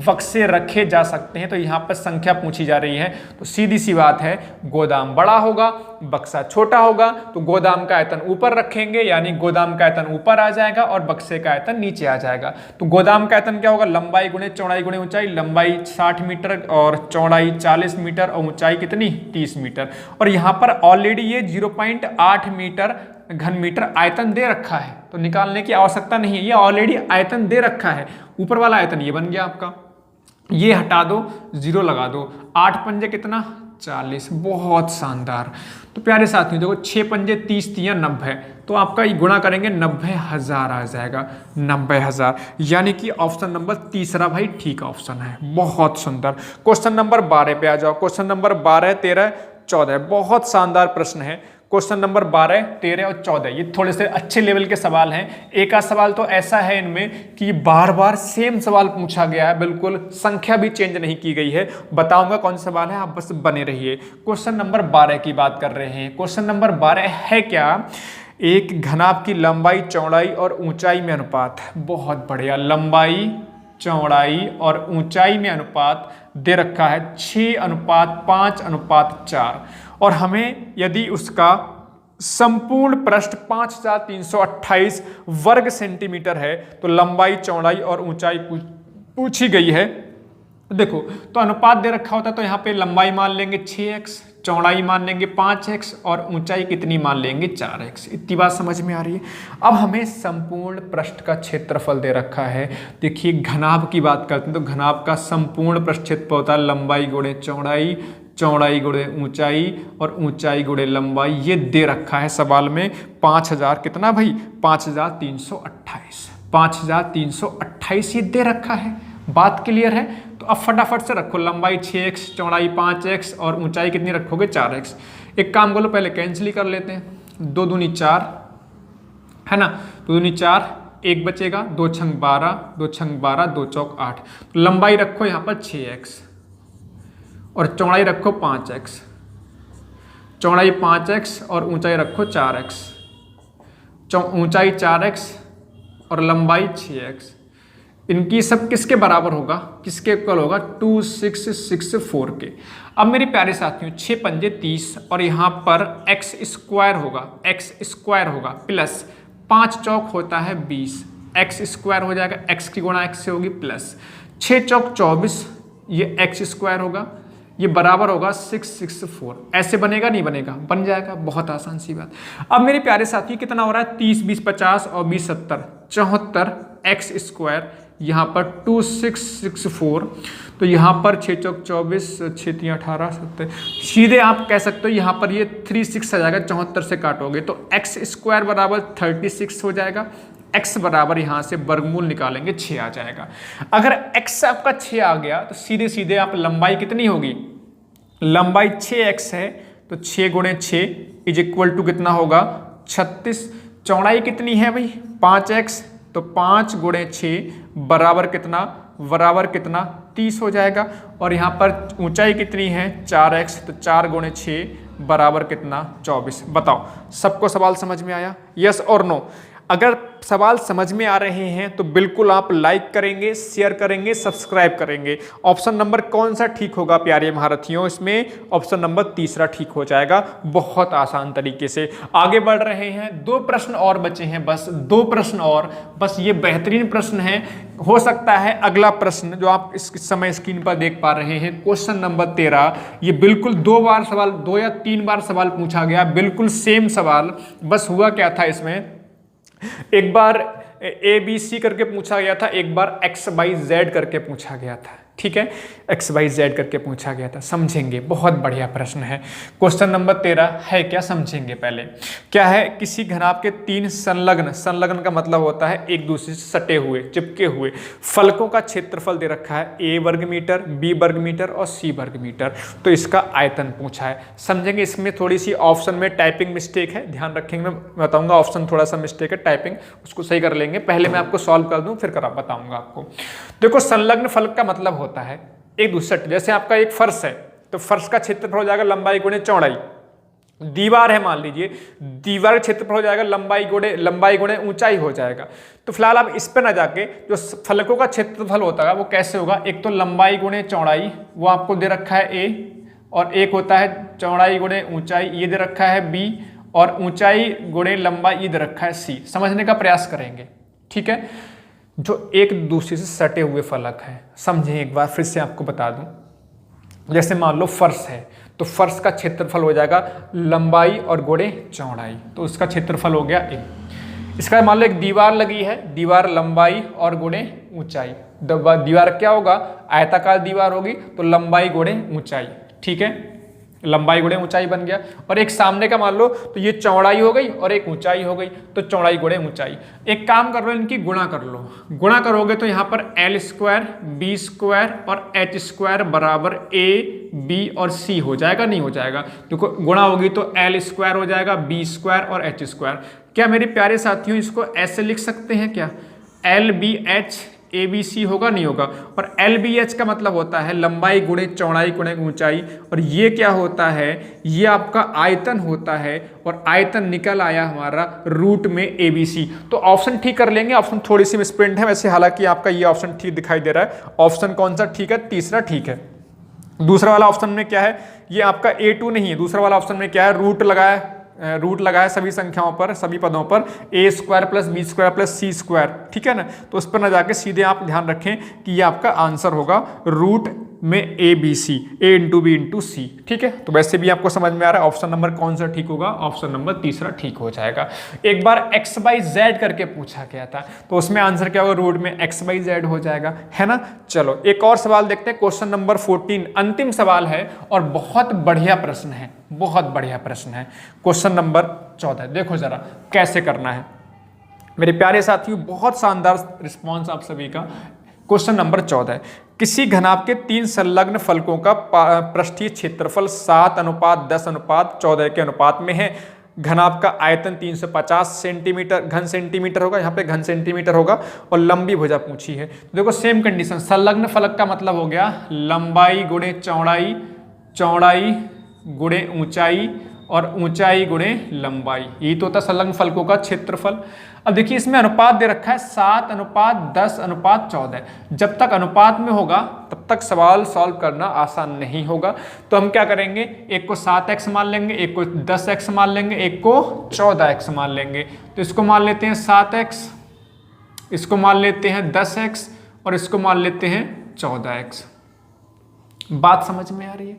बक्से रखे जा सकते हैं, तो यहाँ पर संख्या पूछी जा रही है। तो सीधी सी बात है, गोदाम बड़ा होगा, बक्सा छोटा होगा, तो गोदाम का आयतन ऊपर रखेंगे, यानी गोदाम का आयतन ऊपर आ जाएगा और बक्से का आयतन नीचे आ जाएगा। तो गोदाम का आयतन क्या होगा, लंबाई गुणे चौड़ाई गुणे ऊंचाई, लंबाई 60 मीटर और चौड़ाई 40 मीटर और ऊंचाई कितनी 30 मीटर। और यहाँ पर ऑलरेडी ये 0.8 मीटर घन मीटर आयतन दे रखा है, तो निकालने की आवश्यकता नहीं है, ये ऑलरेडी आयतन दे रखा है। ऊपर वाला आयतन ये बन गया आपका, ये हटा दो, 0 लगा दो, 8 पंजे कितना 40, बहुत शानदार। तो प्यारे साथियों देखो 6 पंजे 30 तियां 90, तो आपका ये गुणा करेंगे 90,000 आ जाएगा, 90,000, यानी कि ऑप्शन नंबर तीसरा भाई ठीक ऑप्शन है। बहुत सुंदर। क्वेश्चन नंबर 12 पे आ जाओ। क्वेश्चन नंबर 12, 13, 14, बहुत शानदार प्रश्न है। क्वेश्चन नंबर 12, 13 और 14 ये थोड़े से अच्छे लेवल के सवाल हैं। एक आध सवाल तो ऐसा है इनमें कि बार बार सेम सवाल पूछा गया है, बिल्कुल संख्या भी चेंज नहीं की गई है। बताऊंगा कौन सा सवाल है, आप बस बने रहिए। क्वेश्चन नंबर 12 की बात कर रहे हैं। क्वेश्चन नंबर 12 है क्या, एक घनाभ की लंबाई चौड़ाई और ऊंचाई में अनुपात। बहुत बढ़िया, लंबाई चौड़ाई और ऊंचाई में अनुपात दे रखा है 6:5:4, और हमें यदि उसका संपूर्ण पृष्ठ 5328 वर्ग सेंटीमीटर है, तो लंबाई चौड़ाई और ऊंचाई पूछी गई है। देखो तो अनुपात दे रखा होता है, तो यहाँ पे लंबाई मान लेंगे 6x, चौड़ाई मान लेंगे 5x और ऊंचाई कितनी मान लेंगे 4x। इतनी बात समझ में आ रही है। अब हमें संपूर्ण पृष्ठ का क्षेत्रफल दे रखा है। देखिए घनाभ की बात करते हैं, तो घनाभ का संपूर्ण पृष्ठ क्षेत्रफल होता है लंबाई गुणे चौड़ाई, चौड़ाई गुणे ऊंचाई और ऊंचाई गुणे लंबाई। ये दे रखा है सवाल में 5000 कितना भाई 5328, 5328 ये दे रखा है। बात क्लियर है। तो अब फटाफट से रखो, लंबाई 6x, चौड़ाई 5x और ऊंचाई कितनी रखोगे 4x। एक काम करो, पहले कैंसिल ही कर लेते हैं। 2 दूनी 4 है ना, 2 दूनी 4, 1 बचेगा, 2 छंग 12, 2 छंग 12, 2 चौक 8। तो लंबाई रखो यहाँ पर 6x और चौड़ाई रखो 5x, चौड़ाई 5x और ऊंचाई रखो 4x, ऊंचाई 4x और लंबाई 6x। इनकी सब किसके बराबर होगा, किसके इक्वल होगा 2664 के। अब मेरे प्यारे साथियों 6 पंजे 30 और यहाँ पर x स्क्वायर होगा, x स्क्वायर होगा प्लस 5 चौक होता है 20, x स्क्वायर हो जाएगा, x की गुणा x से होगी प्लस 6 चौक 24, ये x स्क्वायर होगा, ये बराबर होगा 664। ऐसे बनेगा नहीं बनेगा, बन जाएगा, बहुत आसान सी बात। अब मेरे प्यारे साथी कितना हो रहा है 30 20 50 और 20 70 74 x स्क्वायर, यहाँ पर 2664। तो यहाँ पर 6 चौक 24, 6 3 18 70, सीधे आप कह सकते हो यहाँ पर ये 36 आ जाएगा, 74 से काटोगे तो x स्क्वायर बराबर 36 हो जाएगा। x बराबर यहाँ से वर्गमूल निकालेंगे 6 आ जाएगा। अगर x आपका 6 आ गया तो सीधे सीधे आप लंबाई कितनी होगी, लंबाई 6x है तो 6 गुणे 6 इज इक्वल टू कितना होगा 36। चौड़ाई कितनी है भाई 5x, तो 5 गुणे 6 बराबर कितना, बराबर कितना 30 हो जाएगा। और यहाँ पर ऊंचाई कितनी है 4x, तो 4 गुणे 6 बराबर कितना 24। बताओ सबको सवाल समझ में आया, यस और नो। अगर सवाल समझ में आ रहे हैं तो बिल्कुल आप लाइक करेंगे, शेयर करेंगे, सब्सक्राइब करेंगे। ऑप्शन नंबर कौन सा ठीक होगा प्यारे महारथियों, इसमें ऑप्शन नंबर तीसरा ठीक हो जाएगा। बहुत आसान तरीके से आगे बढ़ रहे हैं। 2 प्रश्न और बचे हैं, बस 2 प्रश्न और, बस ये बेहतरीन प्रश्न है। हो सकता है अगला प्रश्न जो आप इस समय स्क्रीन पर देख पा रहे हैं, क्वेश्चन नंबर 13, ये बिल्कुल 2 बार सवाल, 2 या 3 बार सवाल पूछा गया, बिल्कुल सेम सवाल। बस हुआ क्या था इसमें, एक बार ABC करके पूछा गया था, एक बार XYZ करके पूछा गया था। ठीक है, XYZ करके पूछा गया था। समझेंगे, बहुत बढ़िया प्रश्न है। क्वेश्चन नंबर 13 है क्या, समझेंगे। पहले क्या है, किसी घनाभ के 3 संलग्न, संलग्न का मतलब होता है एक दूसरे से सटे हुए, चिपके हुए फलकों का क्षेत्रफल दे रखा है A वर्ग मीटर, B वर्ग मीटर और C वर्ग मीटर। तो इसका आयतन पूछा है, समझेंगे। इसमें थोड़ी सी ऑप्शन में टाइपिंग मिस्टेक है, ध्यान रखेंगे। मैं बताऊंगा ऑप्शन थोड़ा सा मिस्टेक है, टाइपिंग उसको सही कर लेंगे। पहले मैं आपको सॉल्व कर दूं, फिर बताऊंगा आपको। देखो संलग्न फलक का मतलब होता है एक दूसरे, जैसे आपका एक फर्श है तो फर्श का क्षेत्रफल हो जाएगा लंबाई गुणे चौड़ाई, दीवार है मान लीजिए, दीवार का क्षेत्रफल हो जाएगा लंबाई गुणे ऊंचाई हो जाएगा। तो फिलहाल आप इस पर ना जाके जो फलकों का क्षेत्रफल होता है वो कैसे होगा, एक तो लंबाई गुणे चौड़ाई वो आपको दे रखा है ए, और एक होता है चौड़ाई गुणे ऊंचाई ये दे रखा है बी, और ऊंचाई गुणे लंबाई ये दे रखा है सी। समझने का प्रयास करेंगे, ठीक है। जो एक दूसरे से सटे हुए फलक हैं, समझें एक बार फिर से आपको बता दूं। जैसे मान लो फर्श है, तो फर्श का क्षेत्रफल हो जाएगा लंबाई और गुणे चौड़ाई, तो उसका क्षेत्रफल हो गया ए। इसका मान लो एक दीवार लगी है, दीवार लंबाई और गुणे ऊंचाई, दीवार क्या होगा, आयताकार दीवार होगी तो लंबाई गुणे ऊंचाई, ठीक है, लंबाई गुणे ऊंचाई बन गया। और एक सामने का मान लो तो ये चौड़ाई हो गई और एक ऊंचाई हो गई, तो चौड़ाई गुणे ऊंचाई। एक काम कर लो, इनकी गुणा कर लो, गुणा करोगे तो यहाँ पर एल स्क्वायर बी स्क्वायर और एच स्क्वायर बराबर ए बी और सी हो जाएगा, नहीं हो जाएगा। देखो गुणा होगी तो एल स्क्वायर हो जाएगा बी स्क्वायर और एच स्क्वायर। क्या मेरे प्यारे साथियों इसको ऐसे लिख सकते हैं क्या, L B H A B C होगा, नहीं होगा। और एल बी एच का मतलब होता है लंबाई गुणे चौड़ाई गुणे ऊंचाई, और ये क्या होता है, ये आपका आयतन होता है, और आयतन निकल आया हमारा रूट में ए बी सी। तो ऑप्शन ठीक कर लेंगे, ऑप्शन थोड़ी सी मिसप्रिंट है वैसे, हालांकि आपका ये ऑप्शन ठीक दिखाई दे रहा है। ऑप्शन कौन सा ठीक है, तीसरा ठीक है। दूसरा वाला ऑप्शन में क्या है, ये आपका A2 नहीं है, दूसरा वाला ऑप्शन में क्या है, रूट लगा है सभी संख्याओं पर, सभी पदों पर, A square plus B square plus C square, ठीक है ना। तो उस पर ना जाके सीधे आप ध्यान रखें कि ये आपका आंसर होगा रूट में A B C, A into B into C, ठीक है। तो वैसे भी आपको समझ में आ रहा है ऑप्शन नंबर कौन सा ठीक होगा, ऑप्शन नंबर तीसरा ठीक हो जाएगा। एक बार एक्स बाई जेड करके पूछा गया था, तो उसमें आंसर क्या होगा, रूट में एक्स बाई जेड हो जाएगा, है ना। चलो एक और सवाल देखते हैं, क्वेश्चन नंबर 14 अंतिम सवाल है और बहुत बढ़िया प्रश्न है, बहुत बढ़िया प्रश्न है। क्वेश्चन नंबर 14 देखो जरा कैसे करना है मेरे प्यारे साथियों, बहुत शानदार रिस्पॉन्स आप सभी का। क्वेश्चन नंबर 14 किसी घनाभ के 3 संलग्न फलकों का पृष्ठीय क्षेत्रफल 7:10:14 के अनुपात में है। घनाभ का आयतन 350 सेंटीमीटर घन सेंटीमीटर होगा, यहाँ पे घन सेंटीमीटर होगा, और लंबी भुजा पूछी है। तो देखो सेम कंडीशन, संलग्न फलक का मतलब हो गया लंबाई गुणे चौड़ाई, चौड़ाई गुणे ऊंचाई, और ऊंचाई गुणे लंबाई, यही तो होता है संलग्न फलकों का क्षेत्रफल। अब देखिए इसमें अनुपात दे रखा है 7:10:14। जब तक अनुपात में होगा तब तक सवाल सॉल्व करना आसान नहीं होगा। तो हम क्या करेंगे, एक को 7x मान लेंगे, एक को 10x मान लेंगे, एक को 14x मान लेंगे। तो इसको मान लेते हैं 7x, इसको मान लेते हैं 10x, और इसको मान लेते हैं 14x। बात समझ में आ रही है,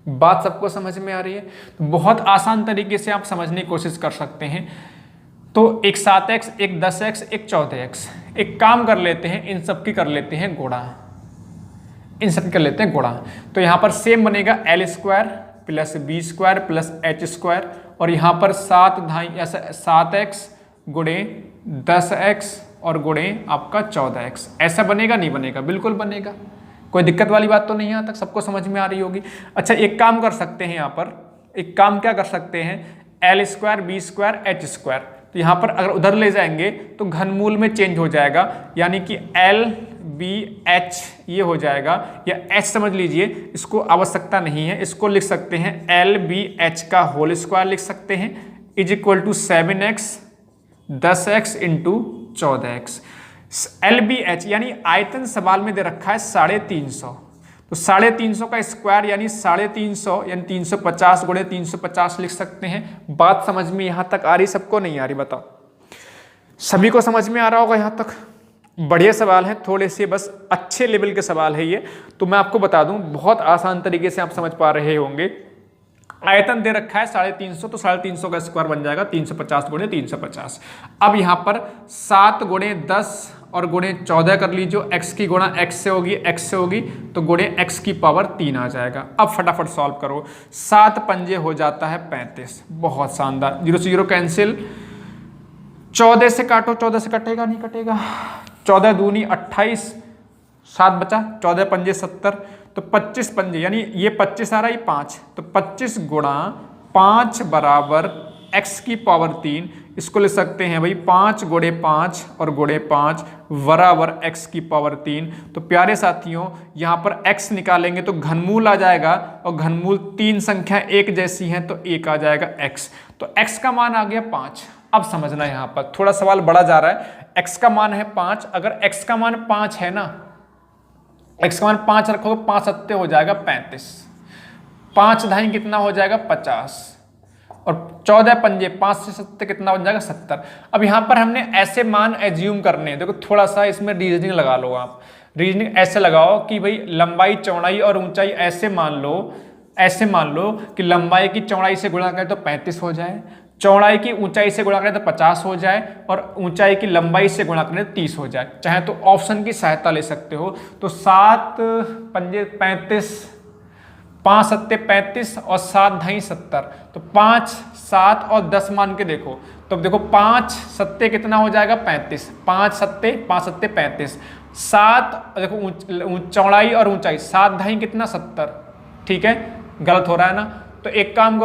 बात सबको समझ में आ रही है। तो बहुत आसान तरीके से आप समझने की कोशिश कर सकते हैं। तो एक 7x, एक 10x, एक 14x। एक काम कर लेते हैं, इन सब की कर लेते हैं गुणा, इन सब की कर लेते हैं गुणा। तो यहाँ पर सेम बनेगा L square plus B square plus H square, और यहाँ पर 7x गुणे 10x और गुणे आपका 14x। ऐसा बनेगा, नहीं बनेगा, बिल्कुल बनेगा, कोई दिक्कत वाली बात तो नहीं है, यहाँ तक सबको समझ में आ रही होगी। अच्छा एक काम कर सकते हैं, यहाँ पर एक काम क्या कर सकते हैं, L square B square H square, तो यहाँ पर अगर उधर ले जाएंगे तो घनमूल में चेंज हो जाएगा, यानी कि एल बी एच ये हो जाएगा, या एच समझ लीजिए, इसको आवश्यकता नहीं है, इसको लिख सकते हैं एल बी एच का होल स्क्वायर लिख सकते हैं, is equal to 7x 10x into 14x। L B H यानी आयतन सवाल में दे रखा है 350, तो 350 का स्क्वायर यानी 350 यानी 350 गुणे 350 लिख सकते हैं। बात समझ में यहाँ तक आ रही, सबको नहीं आ रही, बताओ सभी को समझ में आ रहा होगा यहाँ तक। बढ़िया सवाल है, थोड़े से बस अच्छे लेवल के सवाल है ये, तो मैं आपको बता दूं बहुत आसान तरीके से आप समझ पा रहे होंगे। आयतन दे रखा है 350, तो 350 का स्क्वायर बन जाएगा 350 गुणे 350। अब यहाँ पर 7 गुणे 10 और गुणे 14 कर लीजिए, x की गुणा x से होगी तो गुणे x की पावर 3 आ जाएगा। अब फटाफट सॉल्व करो, 7 पंजे हो जाता है 35, बहुत शानदार, 0 से 0 कैंसिल, 14 से काटो, 14 से कटेगा नहीं कटेगा, 14 दूनी 28, 7 बचा, 14 पंजे 70, तो 25 पंजे यानी ये 25 आ रहा है 5, तो 25 गुणा 5 बराबर x की पावर 3, इसको ले सकते हैं भाई 5 गुणे 5 और गुणे 5 बराबर x की पावर 3। तो प्यारे साथियों यहाँ पर x निकालेंगे तो घनमूल आ जाएगा और घनमूल 3 संख्या एक जैसी हैं तो एक आ जाएगा x। तो x का मान आ गया 5। अब समझना यहाँ पर थोड़ा सवाल बढ़ा जा रहा है। x का मान है 5, अगर x का मान 5 है ना, x का मान 5 रखोगे 5 सत्ते हो जाएगा 35, 5 धाई कितना हो जाएगा 50 और 14 पंजे 5 से 7 कितना हो जाएगा 70। अब यहाँ पर हमने ऐसे मान एज्यूम करने हैं। देखो थोड़ा सा इसमें रीजनिंग लगा लो आप। रीजनिंग ऐसे लगाओ कि भाई लंबाई चौड़ाई और ऊंचाई ऐसे मान लो कि लंबाई की चौड़ाई से गुणा करें तो 35 हो जाए, चौड़ाई की ऊंचाई से गुणा करें तो 50 हो जाए और ऊंचाई की लंबाई से गुणा करें तो 30 हो जाए। चाहे तो ऑप्शन की सहायता ले सकते हो। तो 7 पंजे 35, 5 सत्ते 35 और 7 धाई 70। तो 5, 7 और 10 मान के देखो तो देखो 5 सत्ते कितना हो जाएगा 35, 5 सत्ते 35, 7 देखो चौड़ाई और ऊंचाई 7 धाई कितना 70। ठीक है, गलत हो रहा है ना। तो एक काम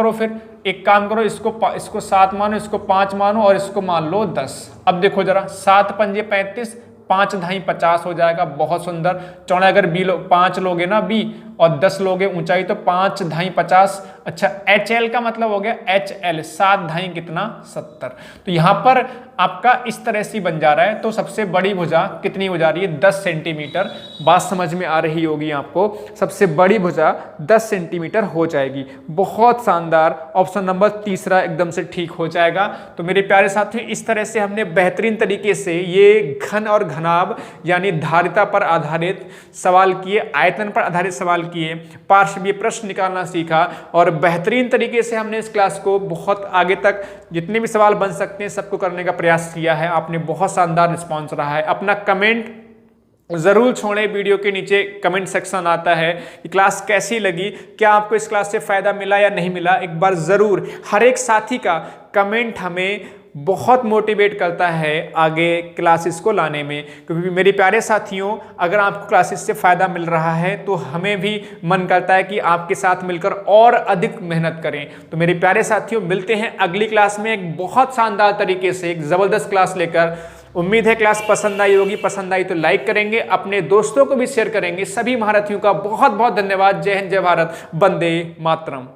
करो इसको 7 मानो, इसको 5 मानो और इसको मान लो 10। अब देखो जरा 7 पंजे 35, 5 धाई 50 हो जाएगा। बहुत सुंदर। चौड़ाई अगर 5 लोगे ना बी और 10 लोगे ऊंचाई तो 5 धाई 50। अच्छा HL का मतलब हो गया HL 7 धाई कितना 70। तो यहाँ पर आपका इस तरह से बन जा रहा है। तो सबसे बड़ी भुजा कितनी हो जा रही है 10 सेंटीमीटर। बात समझ में आ रही होगी आपको। सबसे बड़ी भुजा 10 सेंटीमीटर हो जाएगी। बहुत शानदार। ऑप्शन नंबर तीसरा एकदम से ठीक हो जाएगा। तो मेरे प्यारे साथियों इस तरह से हमने बेहतरीन तरीके से ये घन और घनाभ यानी धारिता पर आधारित सवाल किए, आयतन पर आधारित सवाल किए, पार्श्वीय प्रश्न निकालना सीखा और बेहतरीन तरीके से हमने इस क्लास को बहुत आगे तक जितने भी सवाल बन सकते हैं सबको करने का प्रयास किया है। आपने बहुत शानदार रिस्पॉन्स रहा है। अपना कमेंट जरूर छोड़ें। वीडियो के नीचे कमेंट सेक्शन आता है कि क्लास कैसी लगी, क्या आपको इस क्लास से फायदा मिला या नहीं मिला। एक बार जरूर हर एक साथी का कमेंट हमें बहुत मोटिवेट करता है आगे क्लासेस को लाने में। क्योंकि मेरे प्यारे साथियों अगर आपको क्लासेस से फ़ायदा मिल रहा है तो हमें भी मन करता है कि आपके साथ मिलकर और अधिक मेहनत करें। तो मेरे प्यारे साथियों मिलते हैं अगली क्लास में एक बहुत शानदार तरीके से एक ज़बरदस्त क्लास लेकर। उम्मीद है क्लास पसंद आई होगी। पसंद आई तो लाइक करेंगे, अपने दोस्तों को भी शेयर करेंगे। सभी महारथियों का बहुत बहुत धन्यवाद। जय हिंद, जय भारत, वंदे मातरम।